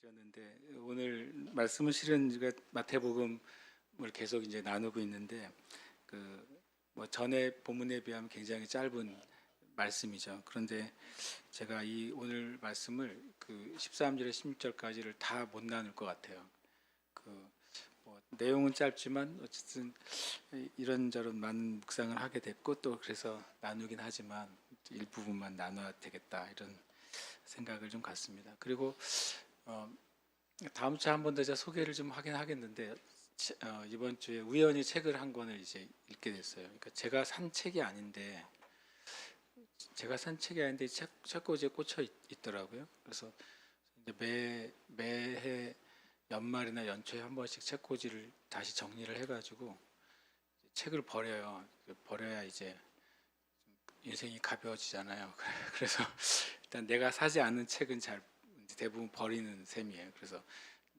드렸는데 오늘 말씀은 실은 제가 마태복음을 계속 이제 나누고 있는데 그 뭐 전에 본문에 비하면 굉장히 짧은 말씀이죠. 그런데 제가 이 오늘 말씀을 그 13절에 16절까지를 다 못 나눌 것 같아요. 그 뭐 내용은 짧지만 어쨌든 이런저런 많은 묵상을 하게 됐고 또 그래서 나누긴 하지만 일부분만 나눠야 되겠다 이런 생각을 좀 갖습니다. 그리고 어, 다음 주에 한 번 더 제가 소개를 좀 하긴 하겠는데 이번 주에 우연히 책을 한 권을 이제 읽게 됐어요. 그러니까 제가 산 책이 아닌데 책꽂이에 꽂혀 있더라고요. 그래서 이제 매해 연말이나 연초에 한 번씩 책꽂이를 다시 정리를 해가지고 책을 버려요. 버려야 이제 인생이 가벼워지잖아요. 그래서 일단 내가 사지 않는 책은 잘 대부분 버리는 셈이에요. 그래서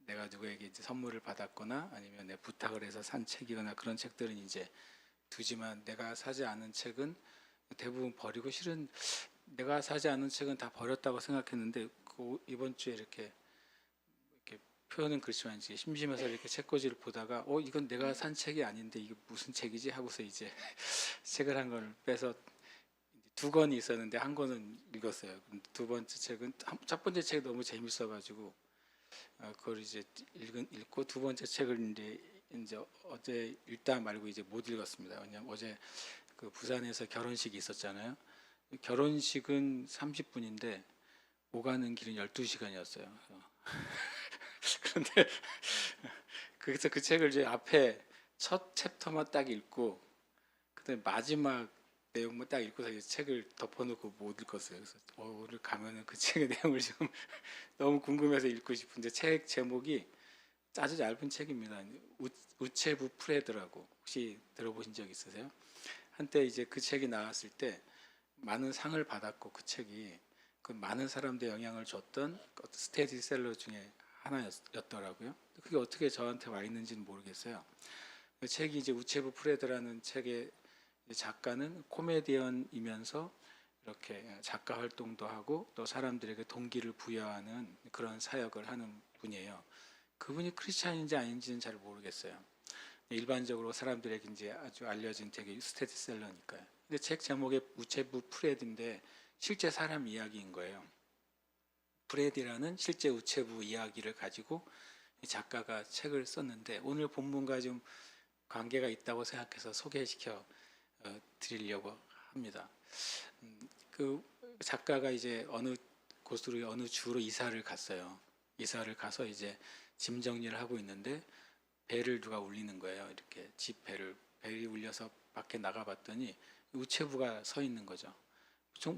내가 누구에게 이제 선물을 받았거나 아니면 내 부탁을 해서 산 책이거나 그런 책들은 이제 두지만 내가 사지 않은 책은 대부분 버리고 실은 내가 사지 않은 책은 다 버렸다고 생각했는데 이번 주에 이렇게 표현은 그렇지만 이제 심심해서 이렇게 책꽂이를 보다가 이건 내가 산 책이 아닌데 이게 무슨 책이지 하고서 이제 책을 한 걸 빼서 두 권이 있었는데 한 권은 읽었어요. 두 번째 책은 첫 번째 책이 너무 재밌어가지고 그걸 이제 읽고 두 번째 책을 이제 어제 읽다 말고 이제 못 읽었습니다. 왜냐면 어제 그 부산에서 결혼식이 있었잖아요. 결혼식은 30분인데 오가는 길은 12시간이었어요. 그런데 그래서 그 책을 이제 앞에 첫 챕터만 딱 읽고 그다음에 마지막 내용만 딱 읽고서 이제 책을 덮어놓고 못 읽었어요. 그래서 오늘 가면은 그 책의 내용을 지금 너무 궁금해서 읽고 싶은데 책 제목이 아주 얇은 책입니다. 우체부 프레드라고 혹시 들어보신 적 있으세요? 한때 이제 그 책이 나왔을 때 많은 상을 받았고 그 책이 그 많은 사람들의 영향을 줬던 스테디셀러 중에 하나였더라고요. 그게 어떻게 저한테 와 있는지는 모르겠어요. 그 책이 이제 우체부 프레드라는 책의 작가는 코미디언이면서 이렇게 작가 활동도 하고 또 사람들에게 동기를 부여하는 그런 사역을 하는 분이에요. 그분이 크리스찬인지 아닌지는 잘 모르겠어요. 일반적으로 사람들에게 이제 아주 알려진 되게 스테디셀러니까요. 근데 책 제목이 우체부 프레드인데 실제 사람 이야기인 거예요. 프레디라는 실제 우체부 이야기를 가지고 작가가 책을 썼는데 오늘 본문과 좀 관계가 있다고 생각해서 소개시켜 드리려고 합니다. 그 작가가 이제 어느 곳으로 어느 주로 이사를 갔어요. 이사를 가서 이제 짐 정리를 하고 있는데 배를 누가 울리는 거예요. 이렇게 집 배를 울려서 밖에 나가봤더니 우체부가 서 있는 거죠.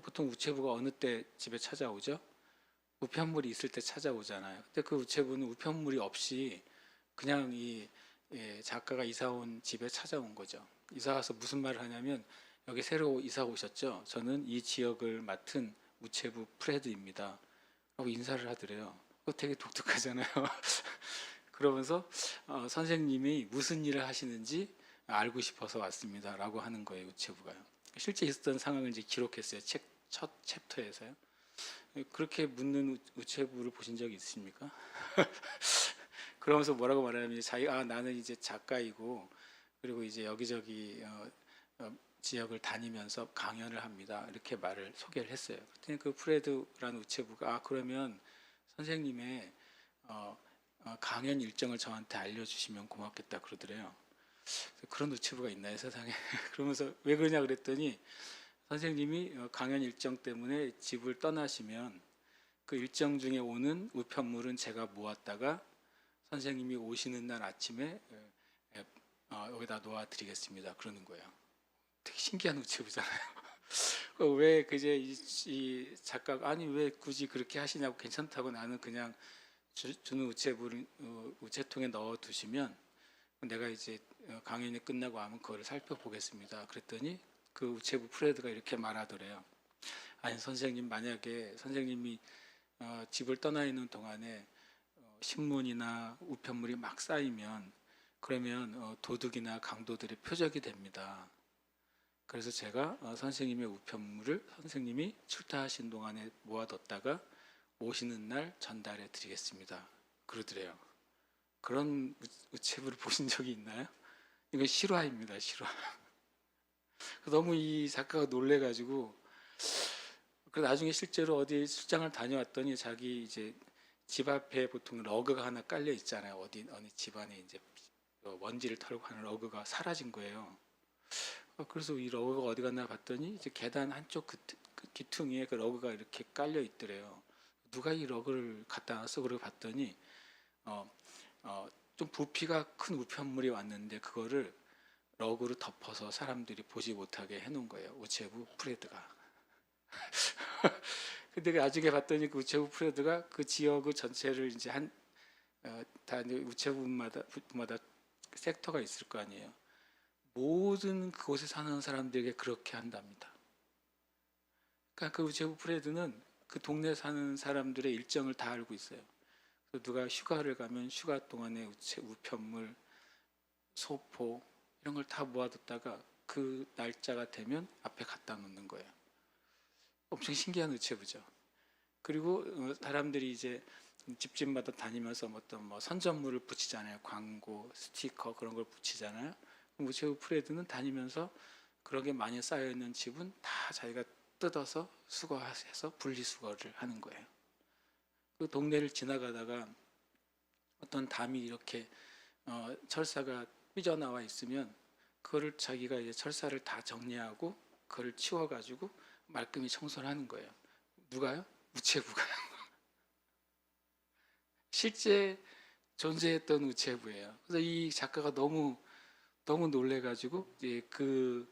보통 우체부가 어느 때 집에 찾아오죠? 우편물이 있을 때 찾아오잖아요. 근데 그 우체부는 우편물이 없이 그냥 이 작가가 이사 온 집에 찾아온 거죠. 이사 와서 무슨 말을 하냐면 여기 새로 이사 오셨죠? 저는 이 지역을 맡은 우체부 프레드입니다. 하고 인사를 하더래요. 그거 되게 독특하잖아요. 그러면서 선생님이 무슨 일을 하시는지 알고 싶어서 왔습니다. 라고 하는 거예요. 우체부가요. 실제 있었던 상황을 이제 기록했어요. 책 첫 챕터에서요. 그렇게 묻는 우체부를 보신 적이 있으십니까? 그러면서 뭐라고 말하냐면 나는 이제 작가이고 그리고 이제 여기저기 지역을 다니면서 강연을 합니다. 이렇게 말을 소개를 했어요. 그랬더니 그 프레드라는 우체부가 그러면 선생님의 강연 일정을 저한테 알려주시면 고맙겠다 그러더래요. 그런 우체부가 있나요 세상에? 그러면서 왜 그러냐 그랬더니 선생님이 강연 일정 때문에 집을 떠나시면 그 일정 중에 오는 우편물은 제가 모았다가 선생님이 오시는 날 아침에 여기다 놓아드리겠습니다. 그러는 거예요. 되게 신기한 우체부잖아요. 왜 그제 이 작가가 아니 왜 굳이 그렇게 하시냐고 괜찮다고 나는 그냥 주는 우체부를 우체통에 넣어 두시면 내가 이제 강연이 끝나고 하면 그거를 살펴보겠습니다. 그랬더니 그 우체부 프레드가 이렇게 말하더래요. 아니 선생님 만약에 선생님이 집을 떠나 있는 동안에 신문이나 우편물이 막 쌓이면 그러면 도둑이나 강도들의 표적이 됩니다. 그래서 제가 선생님의 우편물을 선생님이 출타하신 동안에 모아뒀다가 오시는 날 전달해 드리겠습니다. 그러더래요. 그런 우체부를 보신 적이 있나요? 이건 실화입니다. 실화. 너무 이 작가가 놀래가지고 그 나중에 실제로 어디 출장을 다녀왔더니 자기 이제 집 앞에 보통 러그가 하나 깔려 있잖아요. 어디 어느 집안에 이제 먼지를 털고 하는 러그가 사라진 거예요. 그래서 이 러그가 어디 갔나 봤더니 이제 계단 한쪽 그 귀퉁이에 그 러그가 이렇게 깔려 있더래요. 누가 이 러그를 갖다 놨어? 그러고 봤더니 어, 좀 부피가 큰 우편물이 왔는데 그거를 러그로 덮어서 사람들이 보지 못하게 해놓은 거예요. 우체부 프레드가. 근데 나중에 봤더니 그 우체부 프레드가 그 지역 전체를 이제 다 우체부마다 섹터가 있을 거 아니에요. 모든 그곳에 사는 사람들에게 그렇게 한답니다. 그러니까 그 우체부 프레드는 그 동네 사는 사람들의 일정을 다 알고 있어요. 누가 휴가를 가면 휴가 동안에 우편물, 소포 이런 걸 다 모아뒀다가 그 날짜가 되면 앞에 갖다 놓는 거예요. 엄청 신기한 우체부죠. 그리고 사람들이 이제 집집마다 다니면서 어떤 뭐 선전물을 붙이잖아요. 광고, 스티커 그런 걸 붙이잖아요. 우체부 프레드는 다니면서 그런 게 많이 쌓여 있는 집은 다 자기가 뜯어서 수거해서 분리수거를 하는 거예요. 그 동네를 지나가다가 어떤 담이 이렇게 철사가 삐져나와 있으면 그거를 자기가 이제 철사를 다 정리하고 그걸 치워가지고 말끔히 청소를 하는 거예요. 누가요? 우체부가. 실제 존재했던 우체부예요. 그래서 이 작가가 너무 놀래가지고 이제 그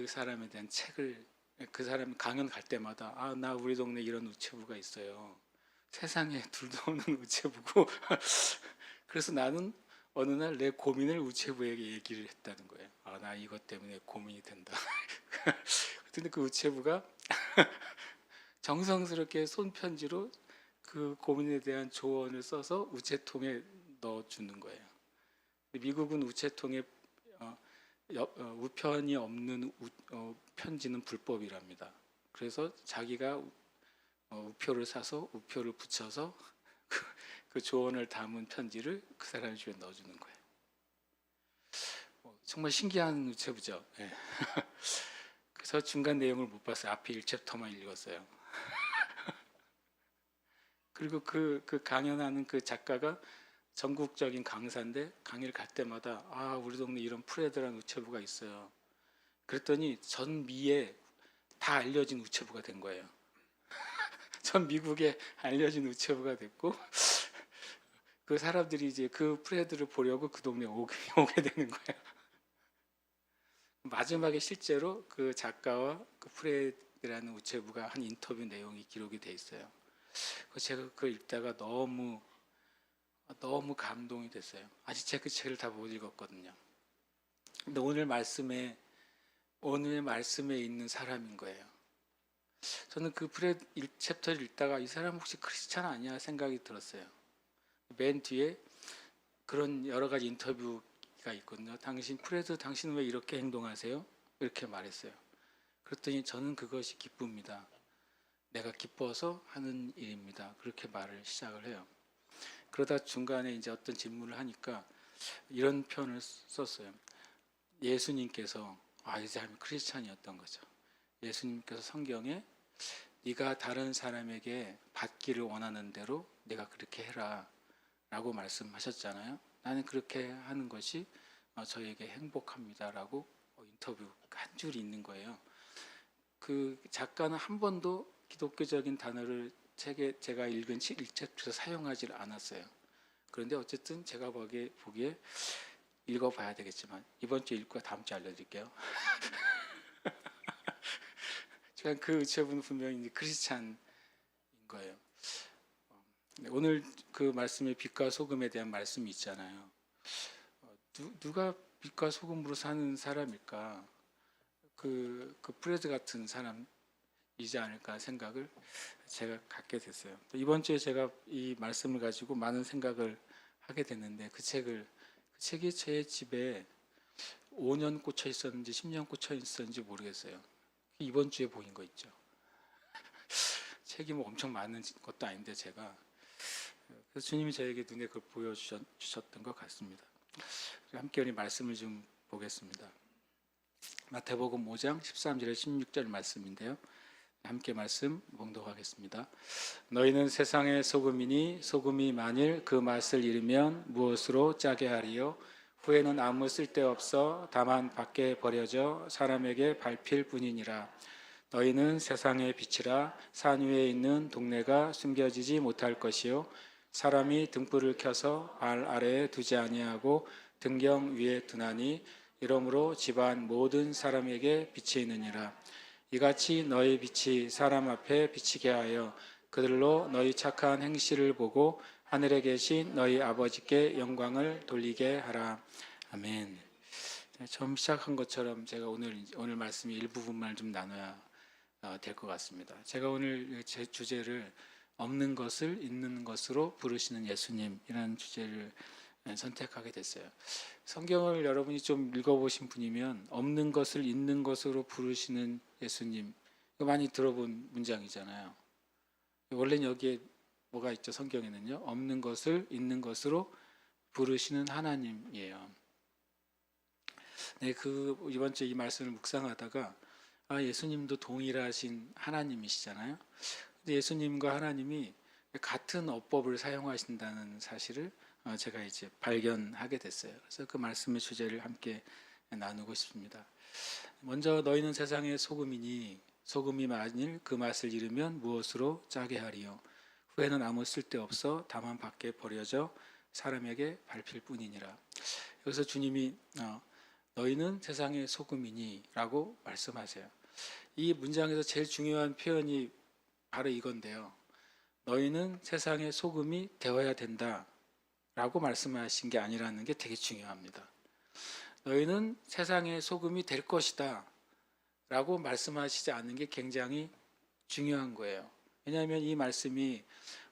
사람에 대한 책을 그 사람 강연 갈 때마다 나 우리 동네 이런 우체부가 있어요. 세상에 둘도 없는 우체부고 그래서 나는 어느 날 내 고민을 우체부에게 얘기를 했다는 거예요. 나 이것 때문에 고민이 된다. 근데 그 우체부가 정성스럽게 손편지로 그 고민에 대한 조언을 써서 우체통에 넣어주는 거예요. 미국은 우체통에 우편이 없는 편지는 불법이랍니다. 그래서 자기가 우표를 사서 우표를 붙여서 그 조언을 담은 편지를 그 사람 집에 넣어주는 거예요. 정말 신기한 우체부죠. 네. 그래서 중간 내용을 못 봤어요. 앞에 1챕터만 읽었어요. 그리고 그 강연하는 그 작가가 전국적인 강사인데 강의를 갈 때마다 우리 동네 이런 프레드라는 우체부가 있어요. 그랬더니 전 미에 다 알려진 우체부가 된 거예요. 전 미국에 알려진 우체부가 됐고 그 사람들이 이제 그 프레드를 보려고 그 동네에 오게 되는 거예요. 마지막에 실제로 그 작가와 그 프레드라는 우체부가 한 인터뷰 내용이 기록이 돼 있어요. 제가 그걸 읽다가 너무 감동이 됐어요. 아직 제가 그 책을 다 못 읽었거든요. 근데 오늘 말씀에 있는 사람인 거예요. 저는 그 프레드 1챕터를 읽다가 이 사람 혹시 크리스찬 아니야 생각이 들었어요. 맨 뒤에 그런 여러 가지 인터뷰가 있거든요. 프레드 당신은 왜 이렇게 행동하세요? 이렇게 말했어요. 그랬더니 저는 그것이 기쁩니다. 내가 기뻐서 하는 일입니다. 그렇게 말을 시작을 해요. 그러다 중간에 이제 어떤 질문을 하니까 이런 표현을 썼어요. 예수님께서 이 사람이 크리스찬이었던 거죠. 예수님께서 성경에 네가 다른 사람에게 받기를 원하는 대로 네가 그렇게 해라 라고 말씀하셨잖아요. 나는 그렇게 하는 것이 저에게 행복합니다라고 인터뷰 한 줄이 있는 거예요. 그 작가는 한 번도 기독교적인 단어를 책에 제가 읽은 1챕터에서 사용하지 않았어요. 그런데 어쨌든 제가 보기에 읽어봐야 되겠지만 이번 주 읽고 다음 주 알려드릴게요. 그 우체부는 분명히 크리스찬인 거예요. 오늘 그 말씀에 빛과 소금에 대한 말씀이 있잖아요. 누가 빛과 소금으로 사는 사람일까? 그 프레드 같은 사람이지 않을까 생각을 제가 갖게 됐어요. 이번 주에 제가 이 말씀을 가지고 많은 생각을 하게 됐는데 그 책이 제 집에 5년 꽂혀 있었는지 10년 꽂혀 있었는지 모르겠어요. 이번 주에 보인 거 있죠. 책이 엄청 많은 것도 아닌데 제가 그래서 주님이 저에게 눈에 그걸 보여주셨던 것 같습니다. 함께 우리 말씀을 좀 보겠습니다. 마태복음 5장 13절에 16절 말씀인데요. 함께 말씀 봉독하겠습니다. 너희는 세상의 소금이니 소금이 만일 그 맛을 잃으면 무엇으로 짜게 하리요? 후에는 아무 쓸데없어 다만 밖에 버려져 사람에게 밟힐 뿐이니라. 너희는 세상의 빛이라. 산 위에 있는 동네가 숨겨지지 못할 것이요 사람이 등불을 켜서 발 아래에 두지 아니하고 등경 위에 두나니 이러므로 집안 모든 사람에게 빛이 있느니라. 이같이 너희 빛이 사람 앞에 비치게 하여 그들로 너희 착한 행실을 보고 하늘에 계신 너희 아버지께 영광을 돌리게 하라. 아멘. 처음 시작한 것처럼 제가 오늘 말씀의 일부분만 좀 나눠야 될 것 같습니다. 제가 오늘 제 주제를 없는 것을 있는 것으로 부르시는 예수님이라는 주제를 선택하게 됐어요. 성경을 여러분이 좀 읽어보신 분이면 없는 것을 있는 것으로 부르시는 예수님, 이거 많이 들어본 문장이잖아요. 원래는 여기에 뭐가 있죠? 성경에는요, 없는 것을 있는 것으로 부르시는 하나님이에요. 네, 이번 주에 이 말씀을 묵상하다가 예수님도 동일하신 하나님이시잖아요. 근데 예수님과 하나님이 같은 어법을 사용하신다는 사실을 제가 이제 발견하게 됐어요. 그래서 그 말씀의 주제를 함께 나누고 싶습니다. 먼저 너희는 세상의 소금이니 소금이 만일 그 맛을 잃으면 무엇으로 짜게 하리요? 후에는 아무 쓸데없어 다만 밖에 버려져 사람에게 밟힐 뿐이니라. 여기서 주님이 너희는 세상의 소금이니 라고 말씀하세요. 이 문장에서 제일 중요한 표현이 바로 이건데요. 너희는 세상의 소금이 되어야 된다 라고 말씀하신 게 아니라는 게 되게 중요합니다. 너희는 세상의 소금이 될 것이다 라고 말씀하시지 않는 게 굉장히 중요한 거예요. 왜냐하면 이 말씀이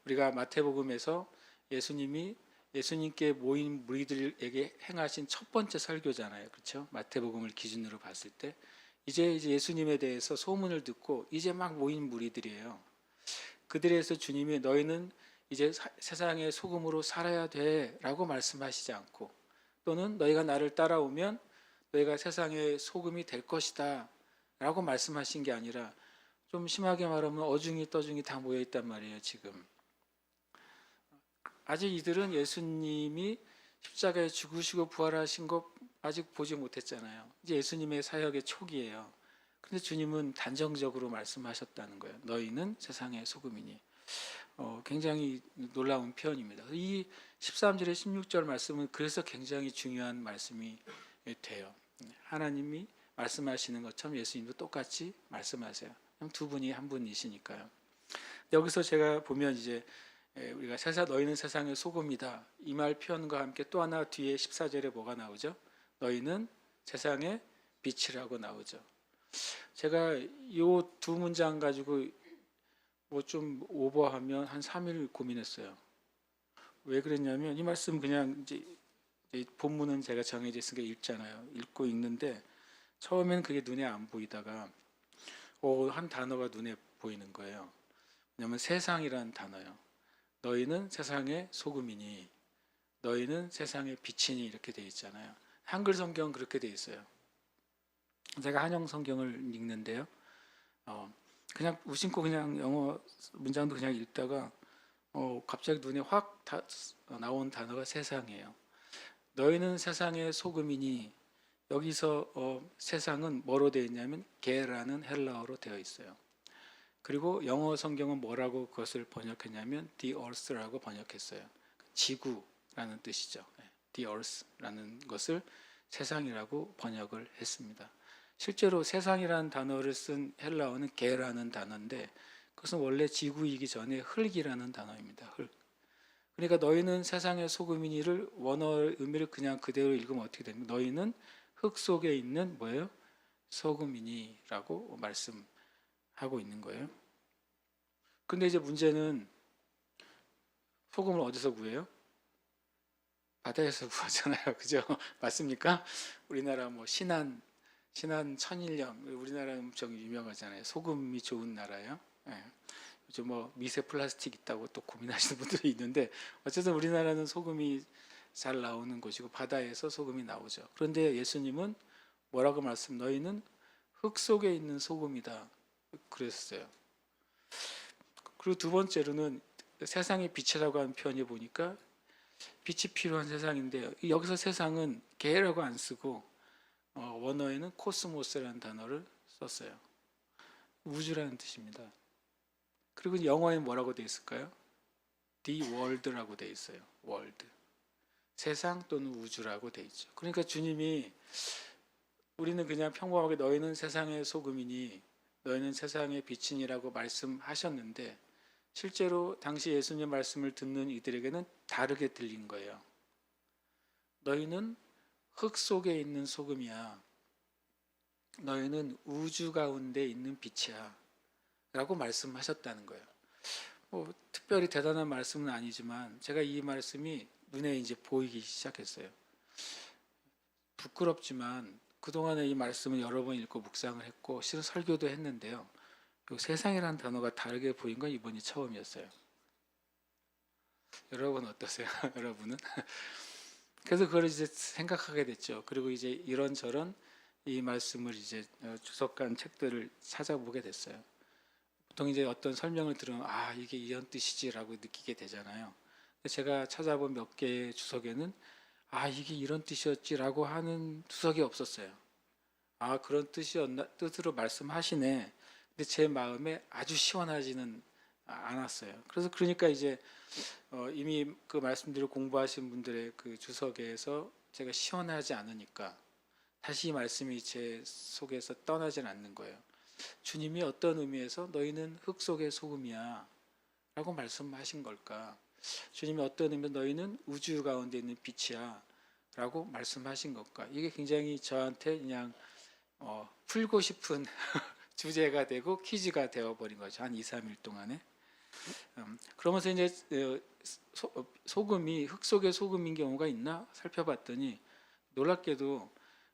우리가 마태복음에서 예수님께 모인 무리들에게 행하신 첫 번째 설교잖아요. 그렇죠? 마태복음을 기준으로 봤을 때 이제 예수님에 대해서 소문을 듣고 이제 막 모인 무리들이에요. 그들에서 주님이 너희는 이제 세상의 소금으로 살아야 돼 라고 말씀하시지 않고, 또는 너희가 나를 따라오면 너희가 세상의 소금이 될 것이다 라고 말씀하신 게 아니라, 좀 심하게 말하면 어중이 떠중이 다 모여 있단 말이에요. 지금 아직 이들은 예수님이 십자가에 죽으시고 부활하신 것 아직 보지 못했잖아요. 이제 예수님의 사역의 초기예요. 그런데 주님은 단정적으로 말씀하셨다는 거예요. 너희는 세상의 소금이니. 굉장히 놀라운 표현입니다. 이 13절에 16절 말씀은 그래서 굉장히 중요한 말씀이 돼요. 하나님이 말씀하시는 것처럼 예수님도 똑같이 말씀하세요. 두 분이 한 분이시니까요. 여기서 제가 보면 이제 우리가 너희는 세상의 소금이다 이 말 표현과 함께 또 하나 뒤에 14절에 뭐가 나오죠? 너희는 세상의 빛이라고 나오죠. 제가 이 두 문장 가지고 뭐 좀 오버하면 한 3일 고민했어요. 왜 그랬냐면 이 말씀 그냥 이제 본문은 제가 정해져 있으니까 읽잖아요. 읽고 읽는데 처음에는 그게 눈에 안 보이다가 한 단어가 눈에 보이는 거예요. 왜냐하면 세상이라는 단어요. 너희는 세상의 소금이니 너희는 세상의 빛이니 이렇게 되어 있잖아요. 한글 성경은 그렇게 되어 있어요. 제가 한영 성경을 읽는데요. 그냥 무심코 그냥 영어 문장도 그냥 읽다가 갑자기 눈에 확 나온 단어가 세상이에요. 너희는 세상의 소금이니 여기서 세상은 뭐로 되어 있냐면 게라는 헬라어로 되어 있어요. 그리고 영어 성경은 뭐라고 그것을 번역했냐면 the earth라고 번역했어요. 지구라는 뜻이죠. the earth라는 것을 세상이라고 번역을 했습니다. 실제로 세상이라는 단어를 쓴 헬라어는 게라는 단어인데 그것은 원래 지구이기 전에 흙이라는 단어입니다. 흙. 그러니까 너희는 세상의 소금이니를 원어 의미를 그냥 그대로 읽으면 어떻게 됩니까? 너희는 흙 속에 있는 뭐예요? 소금이니라고 말씀하고 있는 거예요. 근데 이제 문제는 소금을 어디서 구해요? 바다에서 구하잖아요. 그죠? 맞습니까? 우리나라 뭐 신안 천일염, 우리나라 엄청 유명하잖아요. 소금이 좋은 나라요. 네. 요즘 뭐 미세 플라스틱 있다고 또 고민하시는 분들이 있는데 어쨌든 우리나라는 소금이 잘 나오는 곳이고 바다에서 소금이 나오죠. 그런데 예수님은 뭐라고 말씀? 너희는 흙 속에 있는 소금이다. 그랬어요. 그리고 두 번째로는 세상의 빛이라고 하는 표현이 보니까 빛이 필요한 세상인데 여기서 세상은 개라고 안 쓰고 원어에는 코스모스라는 단어를 썼어요. 우주라는 뜻입니다. 그리고 영어에는 뭐라고 되어 있을까요? The world라고 되어 있어요. world. 세상 또는 우주라고 되어 있죠. 그러니까 주님이 우리는 그냥 평범하게 너희는 세상의 소금이니 너희는 세상의 빛이니라고 말씀하셨는데 실제로 당시 예수님 말씀을 듣는 이들에게는 다르게 들린 거예요. 너희는 흙 속에 있는 소금이야. 너희는 우주 가운데 있는 빛이야. 라고 말씀하셨다는 거예요. 뭐 특별히 대단한 말씀은 아니지만 제가 이 말씀이 눈에 이제 보이기 시작했어요. 부끄럽지만 그동안에 이 말씀을 여러 번 읽고 묵상을 했고 실은 설교도 했는데요. 세상이라는 단어가 다르게 보인 건 이번이 처음이었어요. 여러분 어떠세요? 여러분은? 그래서 그걸 이제 생각하게 됐죠. 그리고 이제 이런저런 이 말씀을 이제 주석한 책들을 찾아보게 됐어요. 보통 이제 어떤 설명을 들으면 아 이게 이런 뜻이지라고 느끼게 되잖아요. 제가 찾아본 몇 개의 주석에는 아 이게 이런 뜻이었지라고 하는 주석이 없었어요. 아 그런 뜻으로 말씀하시네. 근데 제 마음에 아주 시원하지는 않았어요. 그래서 그러니까 이제 이미 그 말씀들을 공부하신 분들의 그 주석에서 제가 시원하지 않으니까 다시 이 말씀이 제 속에서 떠나질 않는 거예요. 주님이 어떤 의미에서 너희는 흙 속의 소금이야 라고 말씀하신 걸까? 주님이 어떤 의미에서 너희는 우주 가운데 있는 빛이야 라고 말씀하신 걸까? 이게 굉장히 저한테 그냥 풀고 싶은 주제가 되고 퀴즈가 되어버린 거죠. 한 2, 3일 동안에. 그러면서 이제 소금이 흙 속의 소금인 경우가 있나 살펴봤더니 놀랍게도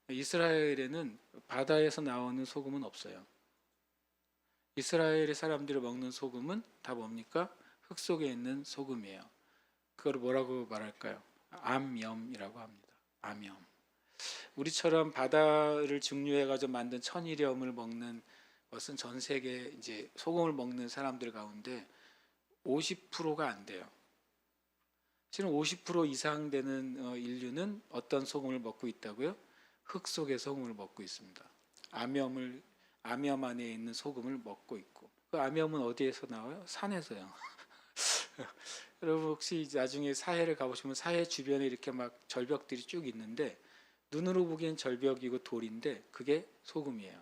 이스라엘에는 바다에서 나오는 소금은 없어요. 이스라엘의 사람들이 먹는 소금은 다 뭡니까? 흙 속에 있는 소금이에요. 그걸 뭐라고 말할까요? 암염이라고 합니다. 암염. 우리처럼 바다를 증류해가지고 만든 천일염을 먹는 것은 전 세계 이제 소금을 먹는 사람들 가운데 50%가 안 돼요. 실은 50% 이상 되는 인류는 어떤 소금을 먹고 있다고요? 흙 속의 소금을 먹고 있습니다. 암염 안에 있는 소금을 먹고 있고 그 암염은 어디에서 나와요? 산에서요. 여러분 혹시 나중에 사해를 가보시면 사해 주변에 이렇게 막 절벽들이 쭉 있는데 눈으로 보기엔 절벽이고 돌인데 그게 소금이에요.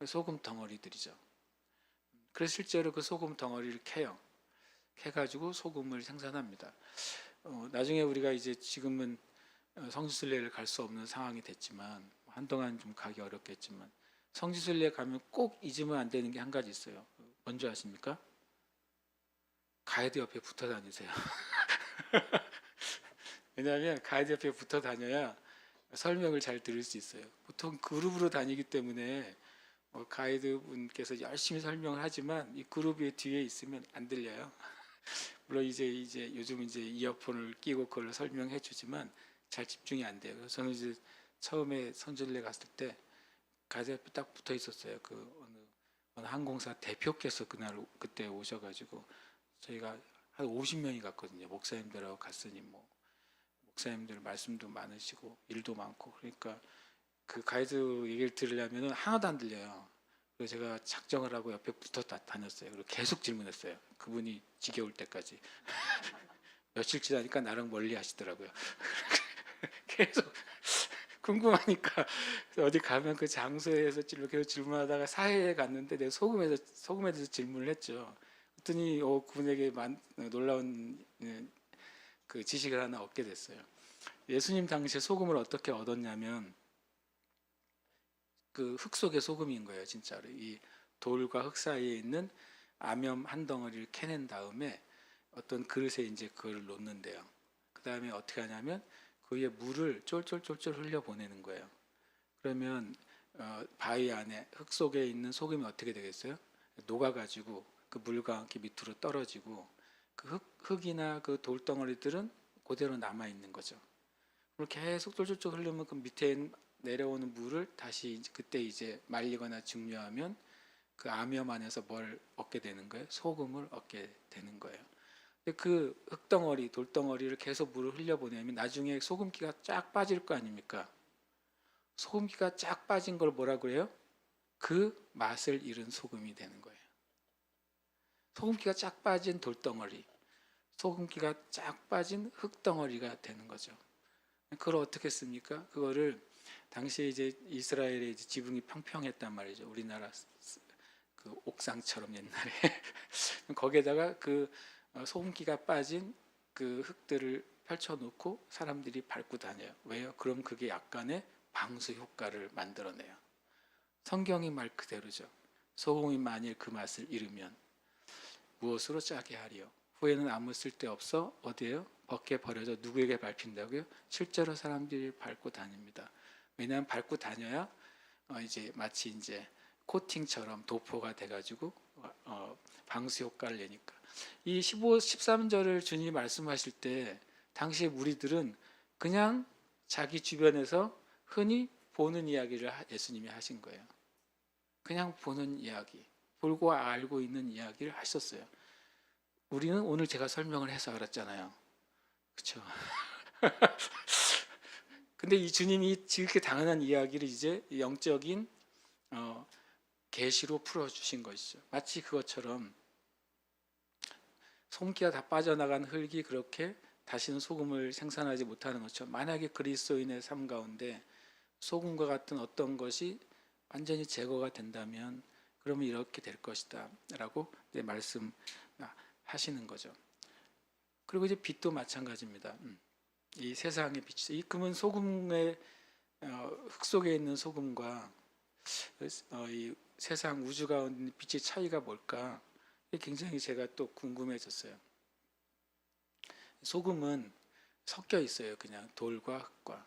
소금 덩어리들이죠. 그래서 실제로 그 소금 덩어리를 캐요. 캐가지고 소금을 생산합니다. 나중에 우리가 이제 지금은 성지순례를 갈 수 없는 상황이 됐지만 한동안 좀 가기 어렵겠지만 성지순례 가면 꼭 잊으면 안 되는 게 한 가지 있어요. 뭔지 아십니까? 가이드 옆에 붙어 다니세요. 왜냐하면 가이드 옆에 붙어 다녀야 설명을 잘 들을 수 있어요. 보통 그룹으로 다니기 때문에 가이드 분께서 열심히 설명을 하지만 이 그룹의 뒤에 있으면 안 들려요. 물론 이제 요즘 이제 이어폰을 끼고 그걸 설명해 주지만 잘 집중이 안 돼요. 그래서 저는 이제 처음에 성지순례 갔을 때 가이드 옆에 딱 붙어 있었어요. 그 어느 항공사 대표께서 그때 오셔가지고 저희가 한 50명이 갔거든요. 목사님들하고 갔으니 뭐 목사님들 말씀도 많으시고 일도 많고 그러니까 그 가이드 얘기를 들으려면 하나도 안 들려요. 그래서 제가 작정을 하고 옆에 붙어 다녔어요. 그리고 계속 질문했어요. 그분이 지겨울 때까지. 며칠 지나니까 나랑 멀리 하시더라고요. 계속 궁금하니까 어디 가면 그 장소에서 계속 질문하다가 사해에 갔는데 내가 소금에 대해서 질문을 했죠. 그랬더니 그분에게 놀라운 그 지식을 하나 얻게 됐어요. 예수님 당시에 소금을 어떻게 얻었냐면 그 흙 속의 소금인 거예요, 진짜로. 이 돌과 흙 사이에 있는 암염 한 덩어리를 캐낸 다음에 어떤 그릇에 이제 그걸 놓는데요. 그 다음에 어떻게 하냐면 그 위에 물을 쫄쫄쫄쫄 흘려 보내는 거예요. 그러면 바위 안에 흙 속에 있는 소금이 어떻게 되겠어요? 녹아가지고 그 물과 함께 밑으로 떨어지고 그 흙이나 그 돌덩어리들은 그대로 남아 있는 거죠. 그리고 계속 쫄쫄쫄 흐르면 그 밑에 내려오는 물을 다시 그때 이제 말리거나 증류하면 그 암염 안에서 뭘 얻게 되는 거예요? 소금을 얻게 되는 거예요. 근데 그 흙덩어리, 돌덩어리를 계속 물을 흘려보내면 나중에 소금기가 쫙 빠질 거 아닙니까? 소금기가 쫙 빠진 걸 뭐라 그래요? 그 맛을 잃은 소금이 되는 거예요. 소금기가 쫙 빠진 돌덩어리, 소금기가 쫙 빠진 흙덩어리가 되는 거죠. 그걸 어떻게 씁니까? 그거를 당시에 이제 이스라엘의 이제 지붕이 평평했단 말이죠. 우리나라 그 옥상처럼 옛날에 거기에다가 그 소금기가 빠진 그 흙들을 펼쳐놓고 사람들이 밟고 다녀요. 왜요? 그럼 그게 약간의 방수 효과를 만들어내요. 성경이 말 그대로죠. 소금이 만일 그 맛을 잃으면 무엇으로 짜게 하리요? 후에는 아무 쓸데없어 어디에요? 벗게 버려져 누구에게 밟힌다고요? 실제로 사람들이 밟고 다닙니다. 왜냐하면 밟고 다녀야 이제 마치 이제 코팅처럼 도포가 돼가지고 방수 효과를 내니까. 이 15, 13절을 주님이 말씀하실 때 당시의 무리들은 그냥 자기 주변에서 흔히 보는 이야기를 예수님이 하신 거예요. 그냥 보는 이야기, 보고 알고 있는 이야기를 하셨어요. 우리는 오늘 제가 설명을 해서 알았잖아요. 그렇죠? 근데 이 주님이 이렇게 당연한 이야기를 이제 영적인 계시로 풀어주신 것이죠. 마치 그것처럼 소금기가 다 빠져나간 흙이 그렇게 다시는 소금을 생산하지 못하는 것처럼 만약에 그리스도인의 삶 가운데 소금과 같은 어떤 것이 완전히 제거가 된다면 그러면 이렇게 될 것이다 라고 말씀하시는 거죠. 그리고 이제 빛도 마찬가지입니다. 이 세상의 빛이 그러면 소금의 흙 속에 있는 소금과 이 세상 우주 가운데 있는 빛의 차이가 뭘까? 굉장히 제가 또 궁금해졌어요. 소금은 섞여 있어요. 그냥 돌과 흙과.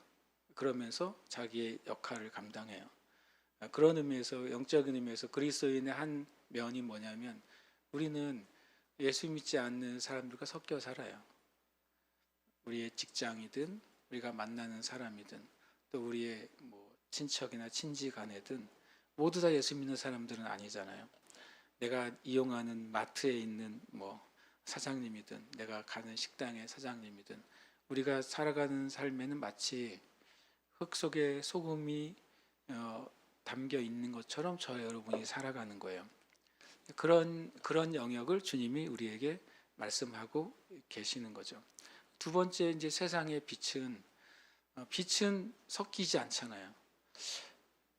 그러면서 자기의 역할을 감당해요. 그런 의미에서 영적인 의미에서 그리스도인의 한 면이 뭐냐면 우리는 예수 믿지 않는 사람들과 섞여 살아요. 우리의 직장이든 우리가 만나는 사람이든 또 우리의 뭐 친척이나 친지간에든 모두 다 예수 믿는 사람들은 아니잖아요. 내가 이용하는 마트에 있는 뭐 사장님이든 내가 가는 식당의 사장님이든 우리가 살아가는 삶에는 마치 흙 속에 소금이 담겨 있는 것처럼 저 여러분이 살아가는 거예요. 그런 영역을 주님이 우리에게 말씀하고 계시는 거죠. 두 번째 이제 세상의 빛은 섞이지 않잖아요.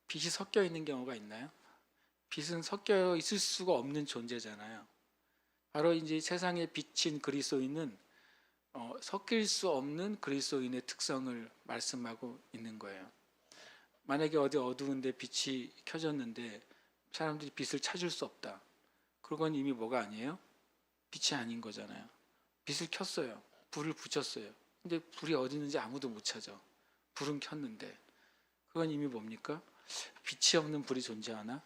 빛이 섞여 있는 경우가 있나요? 빛은 섞여 있을 수가 없는 존재잖아요. 바로 이제 세상에 비친 그리스도인은 섞일 수 없는 그리스도인의 특성을 말씀하고 있는 거예요. 만약에 어디 어두운데 빛이 켜졌는데 사람들이 빛을 찾을 수 없다. 그건 이미 뭐가 아니에요? 빛이 아닌 거잖아요. 빛을 켰어요. 불을 붙였어요. 근데 불이 어디 있는지 아무도 못 찾아. 불은 켰는데 그건 이미 뭡니까? 빛이 없는 불이 존재하나?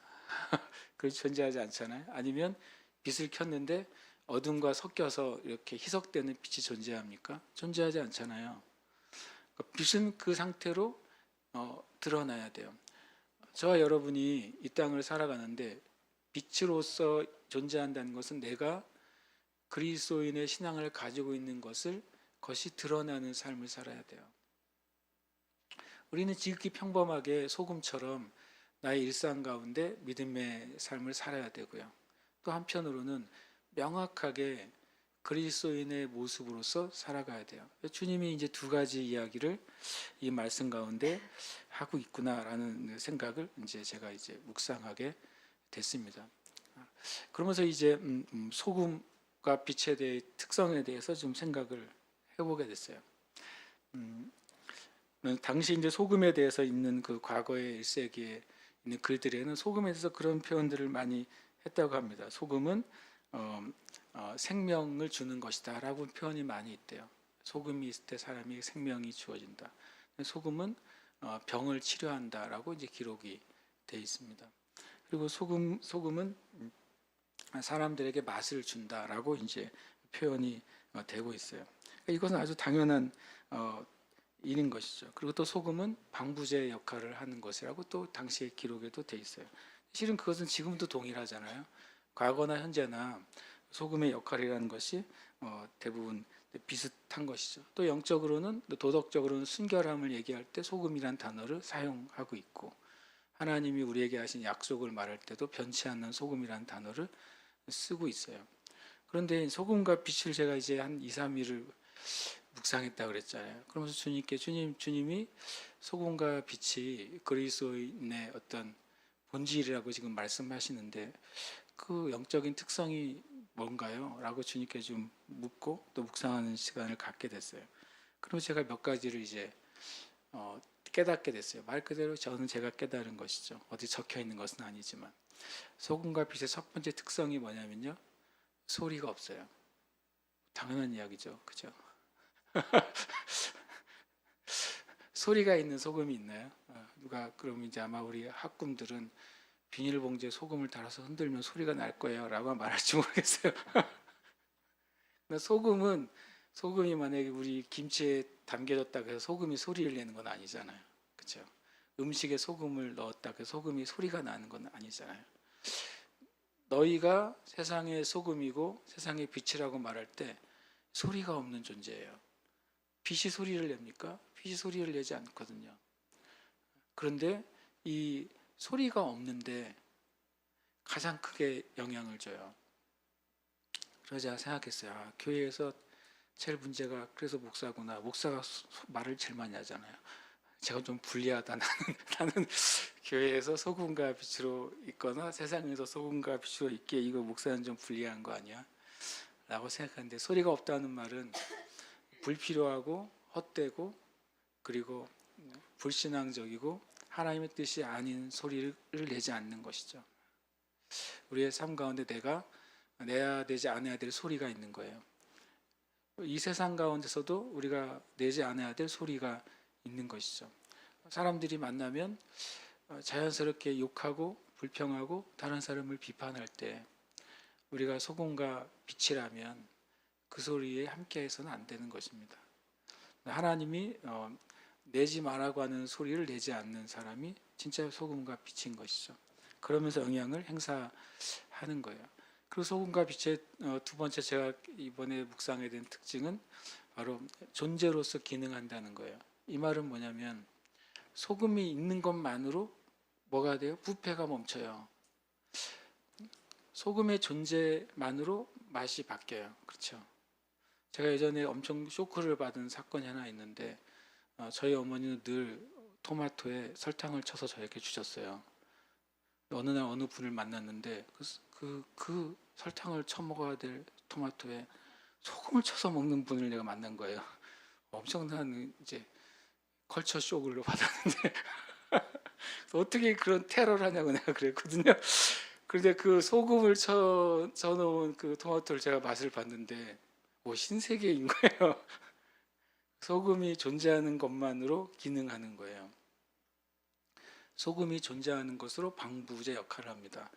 그렇게 존재하지 않잖아요. 아니면 빛을 켰는데 어둠과 섞여서 이렇게 희석되는 빛이 존재합니까? 존재하지 않잖아요. 빛은 그 상태로 드러나야 돼요. 저와 여러분이 이 땅을 살아가는데 빛으로서 존재한다는 것은 내가 그리스도인의 신앙을 가지고 있는 것이 드러나는 삶을 살아야 돼요. 우리는 지극히 평범하게 소금처럼 나의 일상 가운데 믿음의 삶을 살아야 되고요. 또 한편으로는 명확하게 그리스도인의 모습으로서 살아가야 돼요. 주님이 이제 두 가지 이야기를 이 말씀 가운데 하고 있구나라는 생각을 이제 제가 이제 묵상하게 됐습니다. 그러면서 이제 소금과 빛에 대해 특성에 대해서 좀 생각을 해보게 됐어요. 당시 이제 소금에 대해서 있는 그 과거의 1세기에 있는 글들에는 소금에 대해서 그런 표현들을 많이 했다고 합니다. 소금은 생명을 주는 것이다라고 표현이 많이 있대요. 소금이 있을 때 사람이 생명이 주어진다. 소금은 병을 치료한다라고 이제 기록이 돼 있습니다. 그리고 소금은 사람들에게 맛을 준다라고 이제 표현이 되고 있어요. 그러니까 이것은 아주 당연한 일인 것이죠. 그리고 또 소금은 방부제 역할을 하는 것이라고 또 당시의 기록에도 돼 있어요. 실은 그것은 지금도 동일하잖아요. 과거나 현재나 소금의 역할이라는 것이 대부분 비슷한 것이죠. 또 영적으로는, 또 도덕적으로는 순결함을 얘기할 때 소금이란 단어를 사용하고 있고, 하나님이 우리에게 하신 약속을 말할 때도 변치 않는 소금이라는 단어를 쓰고 있어요. 그런데 소금과 빛을 제가 이제 한 2, 3일을 묵상했다 그랬잖아요. 그러면서 주님께 주님이 소금과 빛이 그리스도인의 어떤 본질이라고 지금 말씀하시는데 그 영적인 특성이 뭔가요? 라고 주님께 좀 묻고 또 묵상하는 시간을 갖게 됐어요. 그리고 제가 몇 가지를 이제 깨닫게 됐어요. 말 그대로 저는 제가 깨달은 것이죠. 어디 적혀 있는 것은 아니지만 소금과 빛의 첫 번째 특성이 뭐냐면요, 소리가 없어요. 당연한 이야기죠, 그죠? 소리가 있는 소금이 있나요? 누가 그러면 이제 아마 우리 학군들은 비닐봉지에 소금을 달아서 흔들면 소리가 날 거예요 라고 말할지 모르겠어요. 소금이 만약에 우리 김치에 담겨졌다고 해서 소금이 소리를 내는 건 아니잖아요, 그렇죠? 음식에 소금을 넣었다고 해서 소금이 소리가 나는 건 아니잖아요. 너희가 세상의 소금이고 세상의 빛이라고 말할 때 소리가 없는 존재예요. 빛이 소리를 냅니까? 빛이 소리를 내지 않거든요. 그런데 이 소리가 없는데 가장 크게 영향을 줘요. 그래서 제가 생각했어요. 교회에서 제일 문제가 그래서 목사구나. 목사가 말을 제일 많이 하잖아요. 제가 좀 불리하다. 나는 교회에서 소금과 빛으로 있거나 세상에서 소금과 빛으로 있기에 이거 목사는 좀 불리한 거 아니야? 라고 생각하는데, 소리가 없다는 말은 불필요하고 헛되고 그리고 불신앙적이고 하나님의 뜻이 아닌 소리를 내지 않는 것이죠. 우리의 삶 가운데 내가 내야 되지 않아야 될 소리가 있는 거예요. 이 세상 가운데서도 우리가 내지 않아야 될 소리가 있는 것이죠. 사람들이 만나면 자연스럽게 욕하고 불평하고 다른 사람을 비판할 때 우리가 소금과 빛이라면 그 소리에 함께해서는 안 되는 것입니다. 하나님이 내지 말라고 하는 소리를 내지 않는 사람이 진짜 소금과 빛인 것이죠. 그러면서 영향을 행사하는 거예요. 그리고 소금과 빛의 두 번째 제가 이번에 묵상하게 된 특징은 바로 존재로서 기능한다는 거예요. 이 말은 뭐냐면 소금이 있는 것만으로 뭐가 돼요? 부패가 멈춰요. 소금의 존재만으로 맛이 바뀌어요. 그렇죠? 제가 예전에 엄청 쇼크를 받은 사건이 하나 있는데 저희 어머니는 늘 토마토에 설탕을 쳐서 저에게 주셨어요. 어느 날 어느 분을 만났는데 그 설탕을 쳐 먹어야 될 토마토에 소금을 쳐서 먹는 분을 내가 만난 거예요. 엄청난 이제 컬처 쇼크를 받았는데 어떻게 그런 테러를 하냐고 내가 그랬거든요. 그런데 그 소금을 쳐 넣은 그 토마토를 제가 맛을 봤는데 신세계인 거예요. 소금이 존재하는 것만으로 기능하는 거예요. 소금이 존재하는 것으로 방부제 역할을 합니다.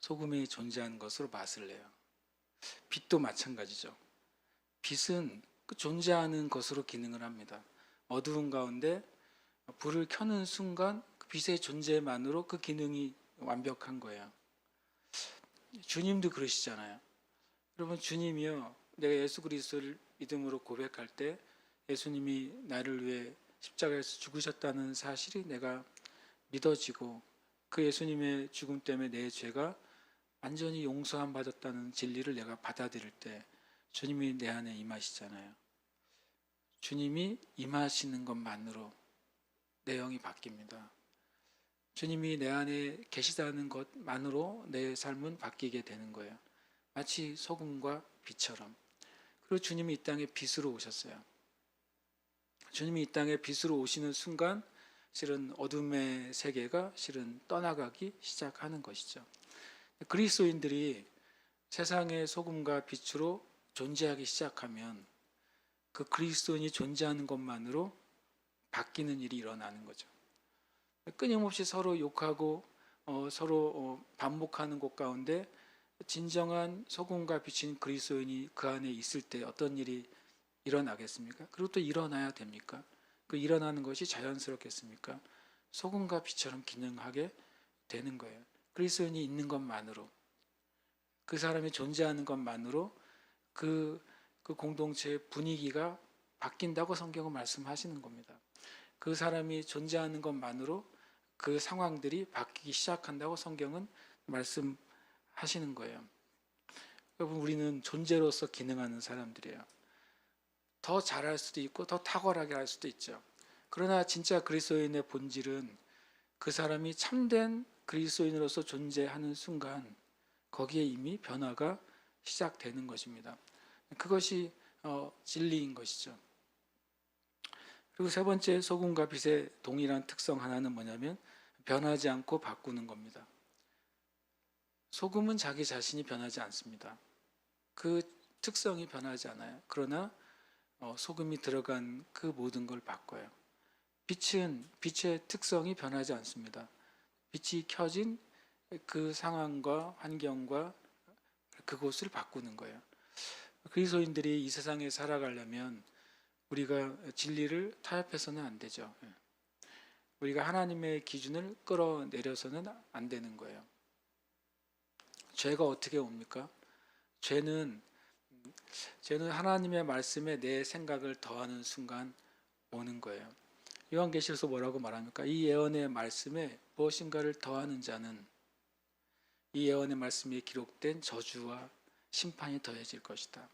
소금이 존재하는 것으로 맛을 내요. 빛도 마찬가지죠. 빛은 그 존재하는 것으로 기능을 합니다. 어두운 가운데 불을 켜는 순간 그 빛의 존재만으로 그 기능이 완벽한 거예요. 주님도 그러시잖아요. 여러분, 주님이요, 내가 예수 그리스도를 믿음으로 고백할 때 예수님이 나를 위해 십자가에서 죽으셨다는 사실이 내가 믿어지고 그 예수님의 죽음 때문에 내 죄가 완전히 용서함 받았다는 진리를 내가 받아들일 때 주님이 내 안에 임하시잖아요. 주님이 임하시는 것만으로 내 영이 바뀝니다. 주님이 내 안에 계시다는 것만으로 내 삶은 바뀌게 되는 거예요. 마치 소금과 빛처럼. 그리고 주님이 이 땅에 빛으로 오셨어요. 주님이 이 땅에 빛으로 오시는 순간 실은 어둠의 세계가 실은 떠나가기 시작하는 것이죠. 그리스도인들이 세상의 소금과 빛으로 존재하기 시작하면 그 그리스도인이 존재하는 것만으로 바뀌는 일이 일어나는 거죠. 끊임없이 서로 욕하고 서로 반복하는 것 가운데 진정한 소금과 빛인 그리스도인이 그 안에 있을 때 어떤 일이 일어나겠습니까? 그리고 또 일어나야 됩니까? 그 일어나는 것이 자연스럽겠습니까? 소금과 빛처럼 기능하게 되는 거예요. 그리스도인이 있는 것만으로, 그 사람이 존재하는 것만으로 그 공동체의 분위기가 바뀐다고 성경은 말씀하시는 겁니다. 그 사람이 존재하는 것만으로 그 상황들이 바뀌기 시작한다고 성경은 말씀하시는 거예요. 여러분, 우리는 존재로서 기능하는 사람들이에요. 더 잘할 수도 있고 더 탁월하게 할 수도 있죠. 그러나 진짜 그리스도인의 본질은 그 사람이 참된 그리스도인으로서 존재하는 순간 거기에 이미 변화가 시작되는 것입니다. 그것이 진리인 것이죠. 그리고 세 번째, 소금과 빛의 동일한 특성 하나는 뭐냐면 변하지 않고 바꾸는 겁니다. 소금은 자기 자신이 변하지 않습니다. 그 특성이 변하지 않아요. 그러나 소금이 들어간 그 모든 걸 바꿔요. 빛은 빛의 특성이 변하지 않습니다. 빛이 켜진 그 상황과 환경과 그곳을 바꾸는 거예요. 그리스도인들이 이 세상에 살아가려면 우리가 진리를 타협해서는 안 되죠. 우리가 하나님의 기준을 끌어내려서는 안 되는 거예요. 죄가 어떻게 옵니까? 죄는 하나님의 말씀에 내 생각을 더하는 순간 오는 거예요. 요한계시록에서 뭐라고 말합니까? 이 예언의 말씀에 무엇인가를 더하는 자는 이 예언의 말씀에 기록된 저주와 심판이 더해질 것이다.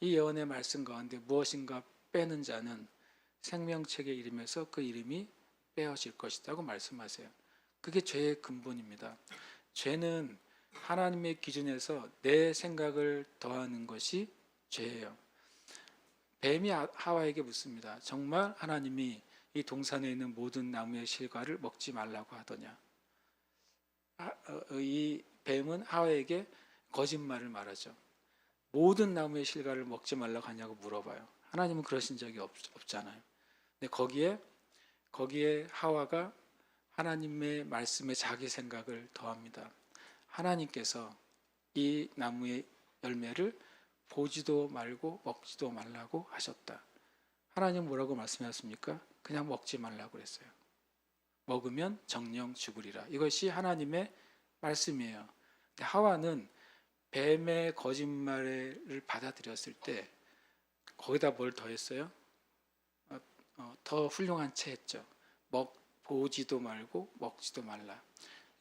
이 예언의 말씀 가운데 무엇인가 빼는 자는 생명책의 이름에서 그 이름이 빼어질 것이라고 말씀하세요. 그게 죄의 근본입니다. 죄는 하나님의 기준에서 내 생각을 더하는 것이 죄예요. 뱀이 하와에게 묻습니다. 정말 하나님이 이 동산에 있는 모든 나무의 실과를 먹지 말라고 하더냐? 이 뱀은 하와에게 거짓말을 말하죠. 모든 나무의 실과를 먹지 말라고 하냐고 물어봐요. 하나님은 그러신 적이 없잖아요. 근데 거기에 하와가 하나님의 말씀에 자기 생각을 더합니다. 하나님께서 이 나무의 열매를 보지도 말고 먹지도 말라고 하셨다. 하나님 뭐라고 말씀하셨습니까? 그냥 먹지 말라고 그랬어요. 먹으면 정령 죽으리라. 이것이 하나님의 말씀이에요. 하와는 뱀의 거짓말을 받아들였을 때 거기다 뭘 더했어요? 더 훌륭한 채 했죠. 보지도 말고 먹지도 말라.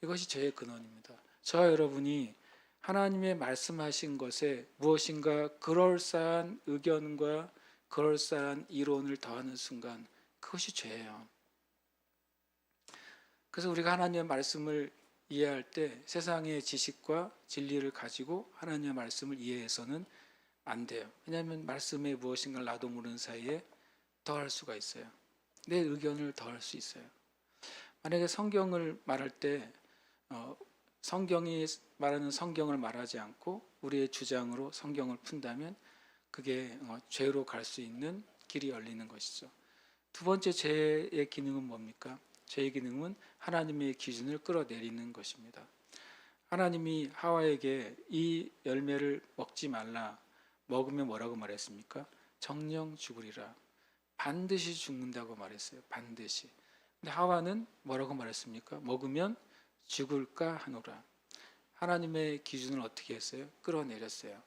이것이 죄의 근원입니다. 저와 여러분이 하나님의 말씀하신 것에 무엇인가 그럴싸한 의견과 그럴싸한 이론을 더하는 순간 그것이 죄예요. 그래서 우리가 하나님의 말씀을 이해할 때 세상의 지식과 진리를 가지고 하나님의 말씀을 이해해서는 안 돼요. 왜냐하면 말씀에 무엇인가 나도 모르는 사이에 더할 수가 있어요. 내 의견을 더할 수 있어요. 만약에 성경을 말할 때 성경이 말하는 성경을 말하지 않고 우리의 주장으로 성경을 푼다면 그게 죄로 갈 수 있는 길이 열리는 것이죠. 두 번째 죄의 기능은 뭡니까? 죄의 기능은 하나님의 기준을 끌어내리는 것입니다. 하나님이 하와에게 이 열매를 먹지 말라, 먹으면 뭐라고 말했습니까? 정령 죽으리라. 반드시 죽는다고 말했어요. 반드시. 근데 하와는 뭐라고 말했습니까? 먹으면 죽을까 하노라. 하나님의 기준을 어떻게 했어요? 끌어내렸어요.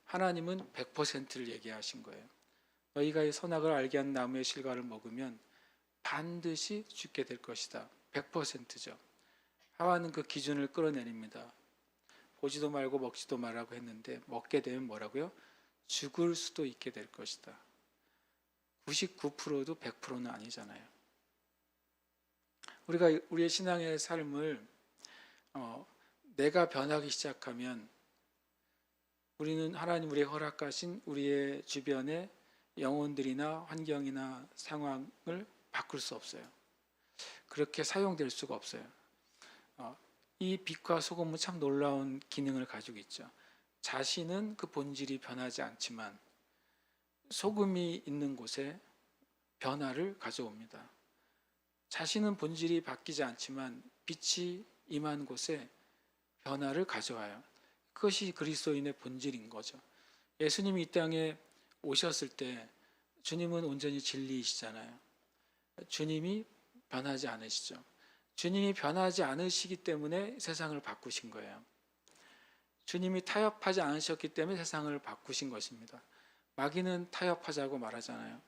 하나님은 100%를 얘기하신 거예요. 너희가 이 선악을 알게 한 나무의 실과를 먹으면 반드시 죽게 될 것이다. 100%죠. 하와는 그 기준을 끌어내립니다. 보지도 말고 먹지도 말라고 했는데 먹게 되면 뭐라고요? 죽을 수도 있게 될 것이다. 99%도 100%는 아니잖아요. 우리가 우리의 신앙의 삶을 내가 변하기 시작하면 우리는 하나님 우리에게 허락하신 우리의 주변의 영혼들이나 환경이나 상황을 바꿀 수 없어요. 그렇게 사용될 수가 없어요. 이 빛과 소금은 참 놀라운 기능을 가지고 있죠. 자신은 그 본질이 변하지 않지만 소금이 있는 곳에 변화를 가져옵니다. 자신은 본질이 바뀌지 않지만 빛이 임한 곳에 변화를 가져와요. 그것이 그리스도인의 본질인 거죠. 예수님이 이 땅에 오셨을 때 주님은 온전히 진리이시잖아요. 주님이 변하지 않으시죠. 주님이 변하지 않으시기 때문에 세상을 바꾸신 거예요. 주님이 타협하지 않으셨기 때문에 세상을 바꾸신 것입니다. 마귀는 타협하자고 말하잖아요.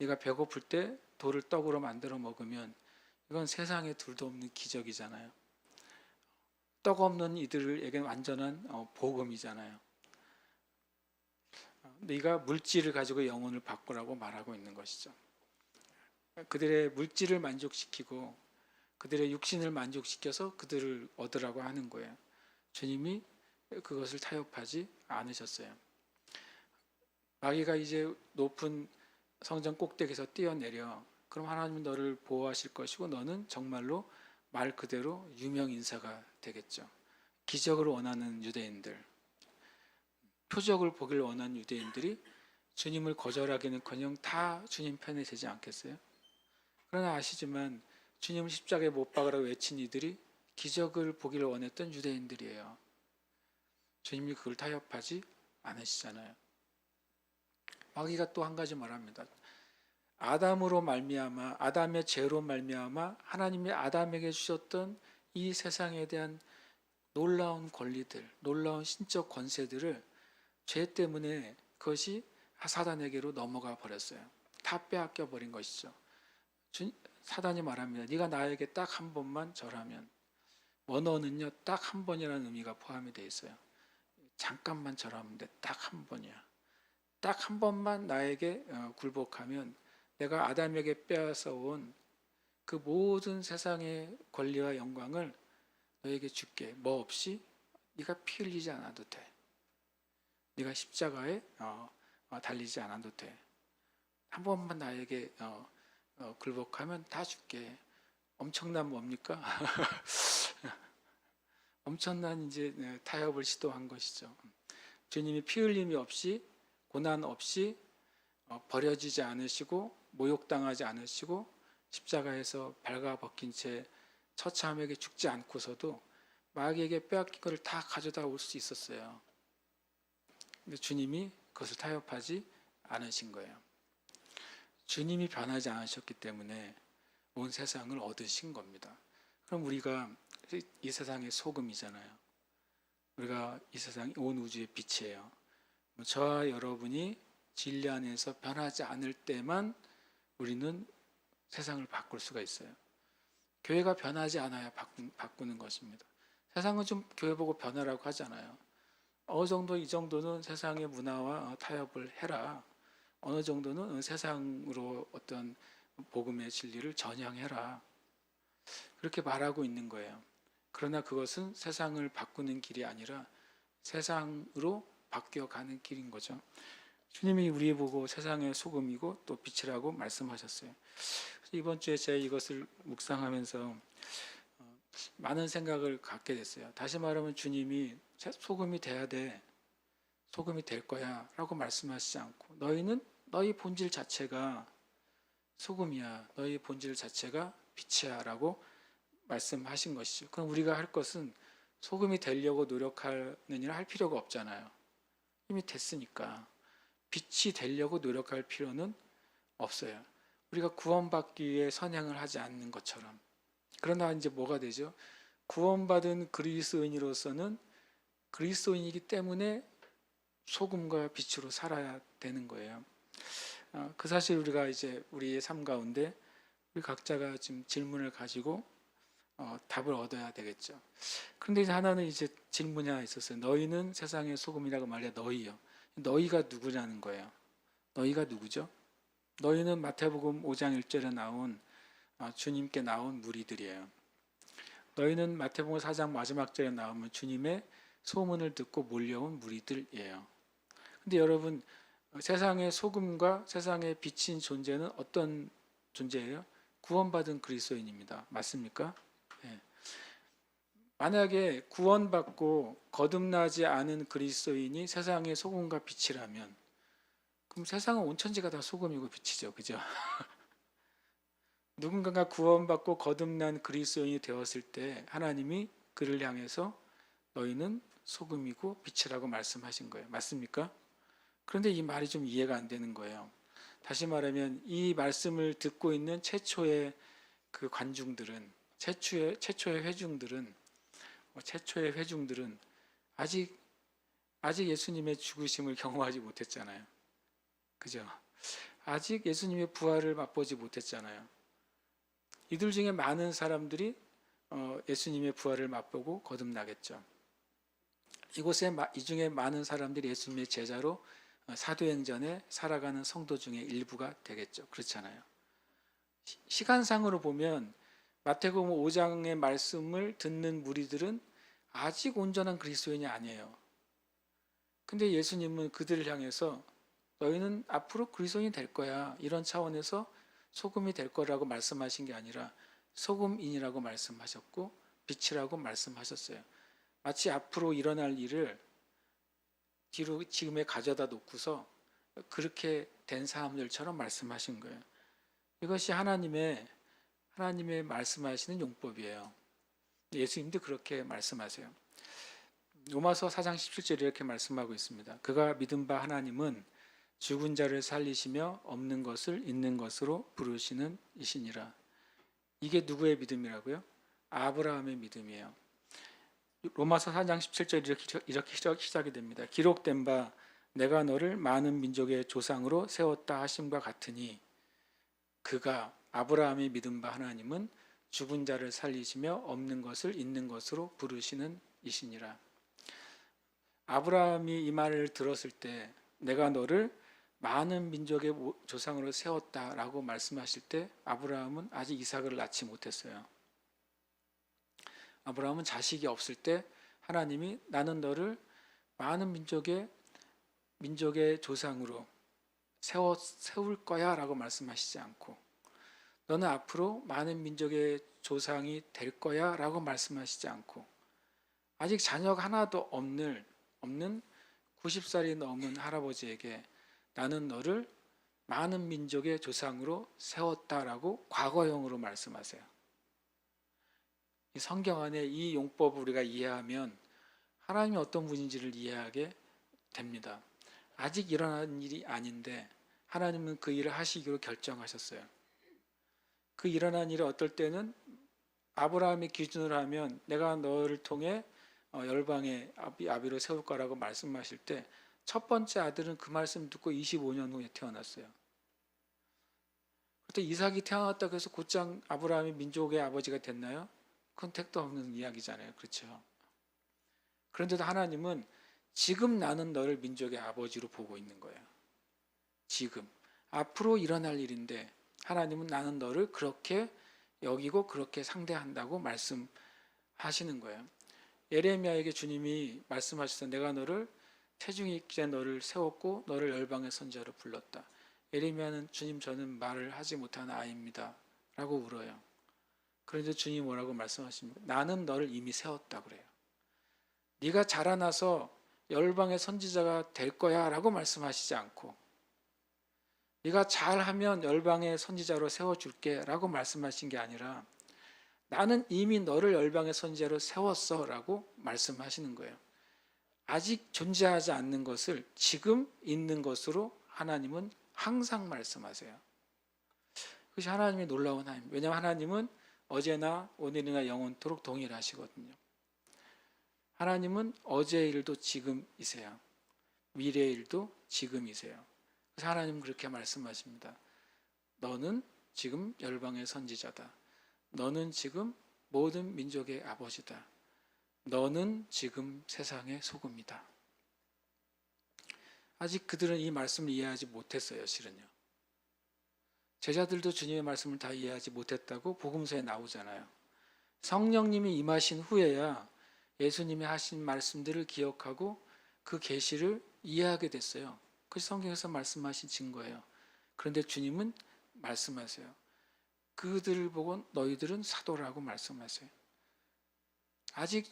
네가 배고플 때 돌을 떡으로 만들어 먹으면 이건 세상에 둘도 없는 기적이잖아요. 떡 없는 이들에게는 완전한 복음이잖아요. 네가 물질을 가지고 영혼을 바꾸라고 말하고 있는 것이죠. 그들의 물질을 만족시키고 그들의 육신을 만족시켜서 그들을 얻으라고 하는 거예요. 주님이 그것을 타협하지 않으셨어요. 마귀가 이제 높은 성전 꼭대기에서 뛰어내려 그럼 하나님은 너를 보호하실 것이고 너는 정말로 말 그대로 유명 인사가 되겠죠. 기적을 원하는 유대인들, 표적을 보길 원하는 유대인들이 주님을 거절하기는커녕 다 주님 편에 서지 않겠어요? 그러나 아시지만 주님을 십자가에 못 박으라고 외친 이들이 기적을 보기를 원했던 유대인들이에요. 주님이 그걸 타협하지 않으시잖아요. 마귀가 또 한 가지 말합니다. 아담으로 말미암아 아담의 죄로 말미암아 하나님이 아담에게 주셨던 이 세상에 대한 놀라운 권리들, 놀라운 신적 권세들을 죄 때문에 그것이 사단에게로 넘어가 버렸어요. 다 빼앗겨 버린 것이죠. 사단이 말합니다. 네가 나에게 딱 한 번만 절하면, 원어는요 딱 한 번이라는 의미가 포함이 되어 있어요. 잠깐만 절하면 돼. 딱 한 번이야. 딱 한 번만 나에게 굴복하면 내가 아담에게 빼앗아 온 그 모든 세상의 권리와 영광을 너에게 줄게. 뭐 없이 네가 피 흘리지 않아도 돼. 네가 십자가에 달리지 않아도 돼. 한 번만 나에게 굴복하면 다 줄게. 엄청난 뭡니까? 엄청난 이제 타협을 시도한 것이죠. 주님이 피 흘림이 없이 고난 없이 버려지지 않으시고 모욕당하지 않으시고 십자가에서 발가벗긴 채 처참하게 죽지 않고서도 마귀에게 빼앗긴 것을 다 가져다 올 수 있었어요. 근데 주님이 그것을 타협하지 않으신 거예요. 주님이 변하지 않으셨기 때문에 온 세상을 얻으신 겁니다. 그럼 우리가 이 세상의 소금이잖아요. 우리가 이 세상 온 우주의 빛이에요. 저와 여러분이 진리 안에서 변하지 않을 때만 우리는 세상을 바꿀 수가 있어요. 교회가 변하지 않아야 바꾸는 것입니다. 세상은 좀 교회 보고 변하라고 하잖아요. 어느 정도 이 정도는 세상의 문화와 타협을 해라. 어느 정도는 세상으로 어떤 복음의 진리를 전향해라. 그렇게 말하고 있는 거예요. 그러나 그것은 세상을 바꾸는 길이 아니라 세상으로 바뀌어가는 길인 거죠. 주님이 우리 보고 세상의 소금이고 또 빛이라고 말씀하셨어요. 이번 주에 제가 이것을 묵상하면서 많은 생각을 갖게 됐어요. 다시 말하면 주님이 소금이 돼야 돼. 소금이 될 거야 라고 말씀하시지 않고 너희는 너희 본질 자체가 소금이야. 너희 본질 자체가 빛이야 라고 말씀하신 것이죠. 그럼 우리가 할 것은 소금이 되려고 노력하느니라 할 필요가 없잖아요. 이미 됐으니까. 빛이 되려고 노력할 필요는 없어요. 우리가 구원받기 위해 선행을 하지 않는 것처럼. 그러나 이제 뭐가 되죠? 구원받은 그리스도인으로서는 그리스도인이기 때문에 소금과 빛으로 살아야 되는 거예요. 그 사실 우리가 이제 우리의 삶 가운데 우리 각자가 지금 질문을 가지고 답을 얻어야 되겠죠. 그런데 이제 하나는 이제 질문이 하나 있었어요. 너희는 세상의 소금이라고 말해. 너희요. 너희가 누구냐는 거예요. 너희가 누구죠? 너희는 마태복음 5장 1절에 나온 주님께 나온 무리들이에요. 너희는 마태복음 4장 마지막 절에 나오면 주님의 소문을 듣고 몰려온 무리들이에요. 근데 여러분 세상의 소금과 세상의 빛인 존재는 어떤 존재예요? 구원받은 그리스도인입니다. 맞습니까? 네. 만약에 구원받고 거듭나지 않은 그리스도인이 세상의 소금과 빛이라면 그럼 세상은 온천지가 다 소금이고 빛이죠. 그죠? 누군가가 구원받고 거듭난 그리스도인이 되었을 때 하나님이 그를 향해서 너희는 소금이고 빛이라고 말씀하신 거예요. 맞습니까? 그런데 이 말이 좀 이해가 안 되는 거예요. 다시 말하면 이 말씀을 듣고 있는 최초의 그 관중들은, 최초의 회중들은 아직 예수님의 죽으심을 경험하지 못했잖아요. 그죠? 아직 예수님의 부활을 맛보지 못했잖아요. 이들 중에 많은 사람들이 예수님의 부활을 맛보고 거듭나겠죠. 이 중에 많은 사람들이 예수님의 제자로 사도행전에 살아가는 성도 중에 일부가 되겠죠. 그렇잖아요. 시간상으로 보면 마태복음 5장의 말씀을 듣는 무리들은 아직 온전한 그리스도인이 아니에요. 근데 예수님은 그들을 향해서 너희는 앞으로 그리스도인이 될 거야, 이런 차원에서 소금이 될 거라고 말씀하신 게 아니라 소금인이라고 말씀하셨고 빛이라고 말씀하셨어요. 마치 앞으로 일어날 일을 뒤로 지금에 가져다 놓고서 그렇게 된 사람들처럼 말씀하신 거예요. 이것이 하나님의 말씀하시는 용법이에요. 예수님도 그렇게 말씀하세요. 로마서 4장 17절에 이렇게 말씀하고 있습니다. 그가 믿은 바 하나님은 죽은 자를 살리시며 없는 것을 있는 것으로 부르시는 이시니라. 이게 누구의 믿음이라고요? 아브라함의 믿음이에요. 로마서 4장 17절 이렇게 시작이 됩니다. 기록된 바 내가 너를 많은 민족의 조상으로 세웠다 하심과 같으니 그가 아브라함이 믿은 바 하나님은 죽은 자를 살리시며 없는 것을 있는 것으로 부르시는 이시니라. 아브라함이 이 말을 들었을 때 내가 너를 많은 민족의 조상으로 세웠다라고 말씀하실 때 아브라함은 아직 이삭을 낳지 못했어요. 아브라함은 자식이 없을 때 하나님이 나는 너를 많은 민족의 조상으로 세울 거야 라고 말씀하시지 않고 너는 앞으로 많은 민족의 조상이 될 거야 라고 말씀하시지 않고 아직 자녀가 하나도 없는 90살이 넘은 할아버지에게 나는 너를 많은 민족의 조상으로 세웠다라고 과거형으로 말씀하세요. 이 성경 안에 이 용법을 우리가 이해하면 하나님이 어떤 분인지를 이해하게 됩니다. 아직 일어난 일이 아닌데 하나님은 그 일을 하시기로 결정하셨어요. 그 일어난 일이 어떨 때는 아브라함의 기준으로 하면 내가 너를 통해 열방의 아비로 세울 거라고 말씀하실 때 첫 번째 아들은 그 말씀 듣고 25년 후에 태어났어요. 그때 이삭이 태어났다고 해서 곧장 아브라함이 민족의 아버지가 됐나요? 그건 택도 없는 이야기잖아요. 그렇죠? 그런데도 하나님은 지금 나는 너를 민족의 아버지로 보고 있는 거예요. 지금 앞으로 일어날 일인데 하나님은 나는 너를 그렇게 여기고 그렇게 상대한다고 말씀하시는 거예요. 예레미야에게 주님이 말씀하셨어요. 내가 너를 태중이 있기에 너를 세웠고 너를 열방의 선지자로 불렀다. 예레미야는 주님 저는 말을 하지 못하는 아이입니다 라고 울어요. 그런데 주님이 뭐라고 말씀하십니까? 나는 너를 이미 세웠다 그래요. 네가 자라나서 열방의 선지자가 될 거야 라고 말씀하시지 않고 네가 잘하면 열방의 선지자로 세워줄게 라고 말씀하신 게 아니라 나는 이미 너를 열방의 선지자로 세웠어 라고 말씀하시는 거예요. 아직 존재하지 않는 것을 지금 있는 것으로 하나님은 항상 말씀하세요. 그것이 하나님의 놀라운 하나님. 왜냐하면 하나님은 어제나 오늘이나 영원토록 동일하시거든요. 하나님은 어제의 일도 지금이세요. 미래의 일도 지금이세요. 그래서 하나님은 그렇게 말씀하십니다. 너는 지금 열방의 선지자다. 너는 지금 모든 민족의 아버지다. 너는 지금 세상의 소금이다. 아직 그들은 이 말씀을 이해하지 못했어요. 실은요. 제자들도 주님의 말씀을 다 이해하지 못했다고 복음서에 나오잖아요. 성령님이 임하신 후에야 예수님이 하신 말씀들을 기억하고 그 계시를 이해하게 됐어요. 그것이 성경에서 말씀하신 증거예요. 그런데 주님은 말씀하세요. 그들을 보고 너희들은 사도라고 말씀하세요. 아직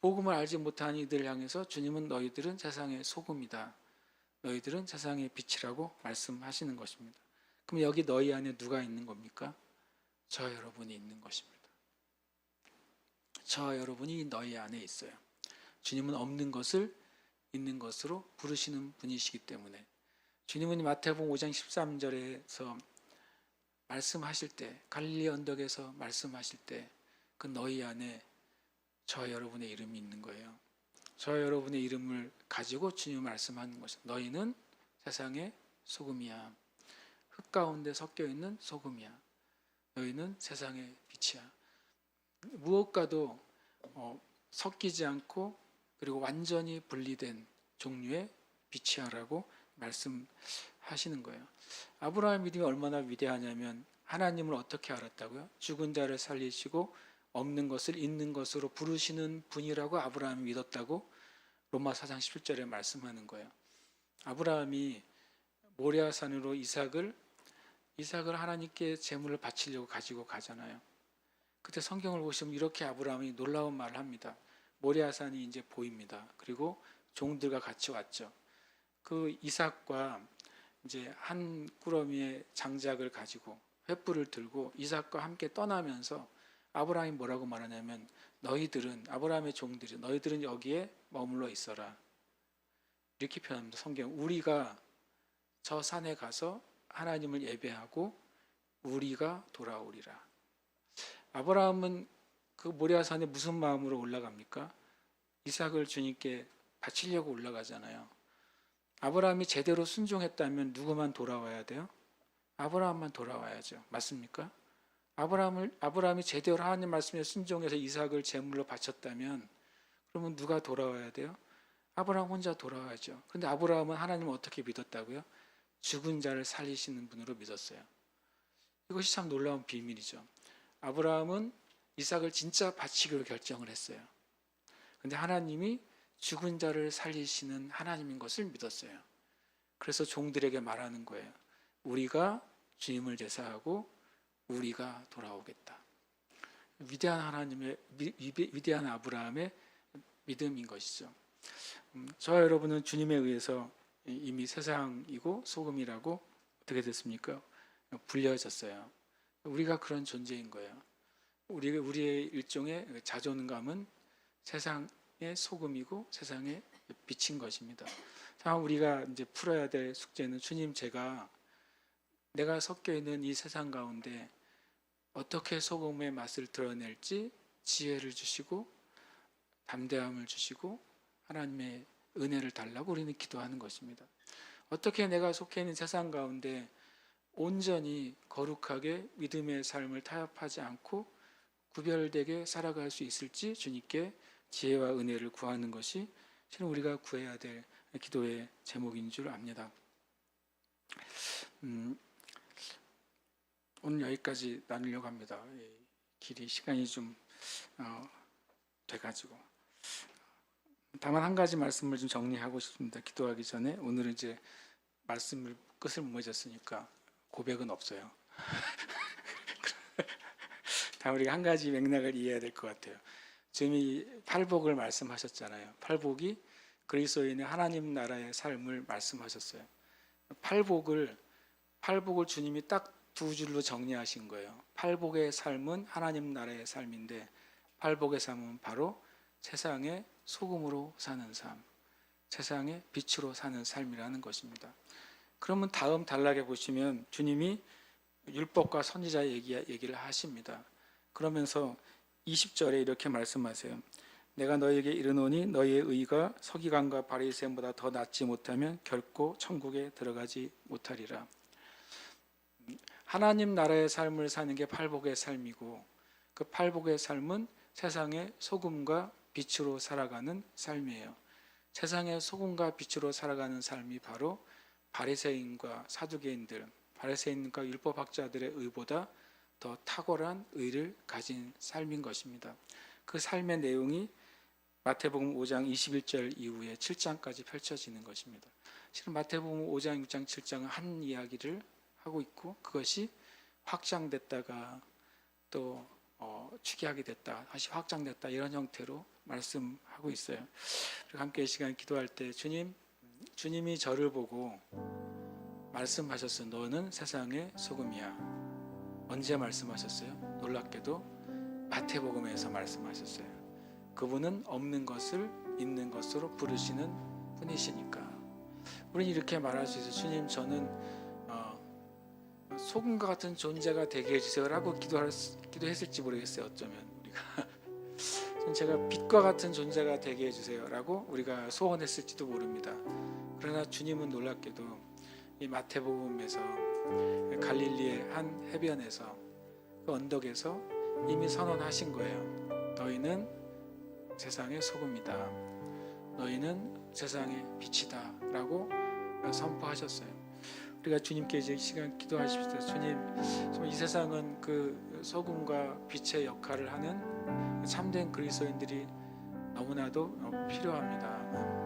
복음을 알지 못한 이들을 향해서 주님은 너희들은 세상의 소금이다. 너희들은 세상의 빛이라고 말씀하시는 것입니다. 그럼 여기 너희 안에 누가 있는 겁니까? 저 여러분이 있는 것입니다. 저 여러분이 너희 안에 있어요. 주님은 없는 것을 있는 것으로 부르시는 분이시기 때문에 주님은 마태복음 5장 13절에서 말씀하실 때 갈릴리 언덕에서 말씀하실 때 그 너희 안에 저와 여러분의 이름이 있는 거예요. 저와 여러분의 이름을 가지고 주님이 말씀하는 것이 너희는 세상의 소금이야. 흙 가운데 섞여 있는 소금이야. 너희는 세상의 빛이야. 무엇과도 섞이지 않고 그리고 완전히 분리된 종류의 빛이야라고 말씀하시는 거예요. 아브라함의 믿음이 얼마나 위대하냐면 하나님을 어떻게 알았다고요? 죽은 자를 살리시고 없는 것을 있는 것으로 부르시는 분이라고 아브라함이 믿었다고 로마 4장 17절에 말씀하는 거예요. 아브라함이 모리아산으로 이삭을 하나님께 제물을 바치려고 가지고 가잖아요. 그때 성경을 보시면 이렇게 아브라함이 놀라운 말을 합니다. 모리아산이 이제 보입니다. 그리고 종들과 같이 왔죠. 그 이삭과 이제 한 꾸러미의 장작을 가지고 횃불을 들고 이삭과 함께 떠나면서 아브라함이 뭐라고 말하냐면 너희들은 아브라함의 종들이 너희들은 여기에 머물러 있어라. 이렇게 표현합니다. 성경 우리가 저 산에 가서 하나님을 예배하고 우리가 돌아오리라. 아브라함은 그 모리아산에 무슨 마음으로 올라갑니까? 이삭을 주님께 바치려고 올라가잖아요. 아브라함이 제대로 순종했다면 누구만 돌아와야 돼요? 아브라함만 돌아와야죠. 맞습니까? 아브라함이 제대로 하나님 말씀에 순종해서 이삭을 제물로 바쳤다면 그러면 누가 돌아와야 돼요? 아브라함 혼자 돌아와야죠. 그런데 아브라함은 하나님을 어떻게 믿었다고요? 죽은 자를 살리시는 분으로 믿었어요. 이것이 참 놀라운 비밀이죠. 아브라함은 이삭을 진짜 바치기로 결정을 했어요. 그런데 하나님이 죽은 자를 살리시는 하나님인 것을 믿었어요. 그래서 종들에게 말하는 거예요. 우리가 주님을 제사하고 우리가 돌아오겠다. 위대한 하나님의 위대한 아브라함의 믿음인 것이죠. 저와 여러분은 주님에 의해서 이미 세상이고 소금이라고 어떻게 됐습니까? 불려졌어요. 우리가 그런 존재인 거예요. 우리의 일종의 자존감은 세상의 소금이고 세상의 빛인 것입니다. 다만 우리가 이제 풀어야 될 숙제는 주님 내가 섞여 있는 이 세상 가운데 어떻게 소금의 맛을 드러낼지 지혜를 주시고 담대함을 주시고 하나님의 은혜를 달라고 우리는 기도하는 것입니다. 어떻게 내가 속해 있는 세상 가운데 온전히 거룩하게 믿음의 삶을 타협하지 않고 구별되게 살아갈 수 있을지 주님께 지혜와 은혜를 구하는 것이 실은 우리가 구해야 될 기도의 제목인 줄 압니다. 오늘 여기까지 나누려고 합니다. 시간이 좀 돼가지고 다만 한 가지 말씀을 좀 정리하고 싶습니다. 기도하기 전에 오늘은 이제 말씀을 끝을 못 맺었으니까 고백은 없어요. 다만 우리가 한 가지 맥락을 이해해야 될 것 같아요. 주님이 팔복을 말씀하셨잖아요. 팔복이 그리스도인의 하나님 나라의 삶을 말씀하셨어요. 팔복을 주님이 딱 두 줄로 정리하신 거예요. 팔복의 삶은 하나님 나라의 삶인데 팔복의 삶은 바로 세상의 소금으로 사는 삶, 세상의 빛으로 사는 삶이라는 것입니다. 그러면 다음 단락에 보시면 주님이 율법과 선지자의 얘기를 하십니다. 그러면서 20절에 이렇게 말씀하세요. 내가 너희에게 이르노니 너희의 의가 서기관과 바리새인보다 더 낫지 못하면 결코 천국에 들어가지 못하리라. 하나님 나라의 삶을 사는 게 팔복의 삶이고 그 팔복의 삶은 세상의 소금과 빛으로 살아가는 삶이에요. 세상의 소금과 빛으로 살아가는 삶이 바로 바리새인과 사두개인들, 바리새인과 율법학자들의 의보다 더 탁월한 의를 가진 삶인 것입니다. 그 삶의 내용이 마태복음 5장 21절 이후에 7장까지 펼쳐지는 것입니다. 실은 마태복음 5장, 6장, 7장은 한 이야기를 하고 있고 그것이 확장됐다가 또 축약이 됐다, 다시 확장됐다 이런 형태로 말씀하고 있어요. 그리고 함께 이 시간 기도할 때 주님이 저를 보고 말씀하셨어요. 너는 세상의 소금이야. 언제 말씀하셨어요? 놀랍게도 마태복음에서 말씀하셨어요. 그분은 없는 것을 있는 것으로 부르시는 분이시니까 우리는 이렇게 말할 수 있어요. 주님, 저는 소금과 같은 존재가 되게 해주세요라고 기도했을지 모르겠어요. 어쩌면 우리가 제가 빛과 같은 존재가 되게 해주세요라고 우리가 소원했을지도 모릅니다. 그러나 주님은 놀랍게도 이 마태복음에서 갈릴리의 한 해변에서 그 언덕에서 이미 선언하신 거예요. 너희는 세상의 소금이다. 너희는 세상의 빛이다 라고 선포하셨어요. 우리가 주님께 이제 이 시간 기도하십시다. 주님, 이 세상은 그 소금과 빛의 역할을 하는 참된 그리스도인들이 너무나도 필요합니다.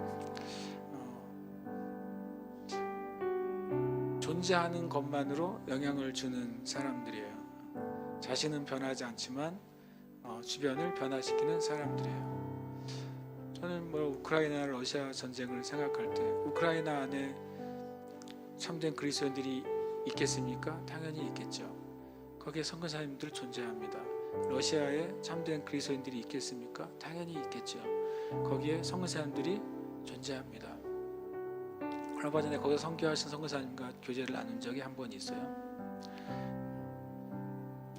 존재하는 것만으로 영향을 주는 사람들이에요. 자신은 변하지 않지만 주변을 변화시키는 사람들이에요. 저는 우크라이나 러시아 전쟁을 생각할 때 우크라이나 안에 참된 그리스도인들이 있겠습니까? 당연히 있겠죠. 거기에 선교사님들 존재합니다. 러시아에 참된 그리스도인들이 있겠습니까? 당연히 있겠죠. 거기에 선교사님들이 존재합니다. 얼마 전에 거기서 선교하신 선교사님과 교제를 나눈 적이 한 번 있어요.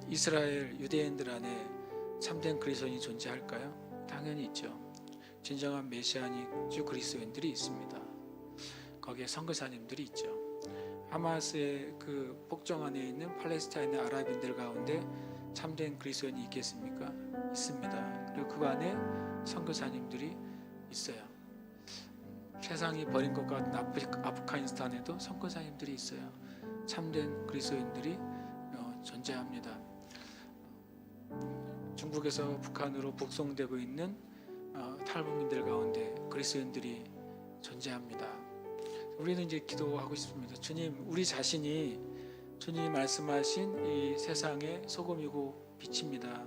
이스라엘 유대인들 안에 참된 그리스도인이 존재할까요? 당연히 있죠. 진정한 메시아닉 주 그리스도인들이 있습니다. 거기에 선교사님들이 있죠. 하마스의 그 폭정 안에 있는 팔레스타인의 아랍인들 가운데 참된 그리스도인이 있겠습니까? 있습니다. 그리고 그 안에 선교사님들이 있어요. 세상이 버린 것 같은 아프가니스탄에도 선교사님들이 있어요. 참된 그리스도인들이 존재합니다. 중국에서 북한으로 북송되고 있는 탈북민들 가운데 그리스도인들이 존재합니다. 우리는 이제 기도하고 싶습니다. 주님, 우리 자신이 주님이 말씀하신 이 세상의 소금이고 빛입니다.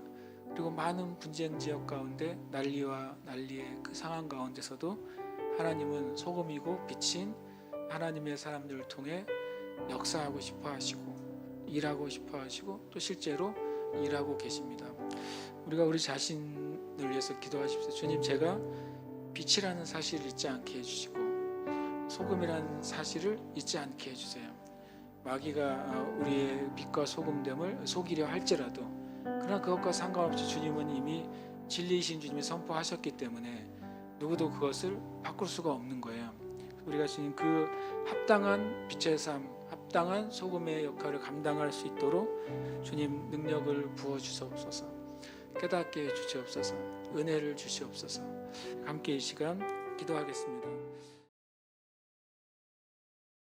그리고 많은 분쟁 지역 가운데 난리의 그 상황 가운데서도 하나님은 소금이고 빛인 하나님의 사람들을 통해 역사하고 싶어 하시고 일하고 싶어 하시고 또 실제로 일하고 계십니다. 우리가 우리 자신을 위해서 기도하십시오. 주님, 제가 빛이라는 사실을 잊지 않게 해주시고 소금이라는 사실을 잊지 않게 해주세요. 마귀가 우리의 빛과 소금됨을 속이려 할지라도 그러나 그것과 상관없이 주님은 이미 진리이신 주님이 선포하셨기 때문에 누구도 그것을 바꿀 수가 없는 거예요. 우리가 주님 그 합당한 빛의 삶, 합당한 소금의 역할을 감당할 수 있도록 주님 능력을 부어주시옵소서. 깨닫게 해주시옵소서. 은혜를 주시옵소서. 함께 이 시간 기도하겠습니다.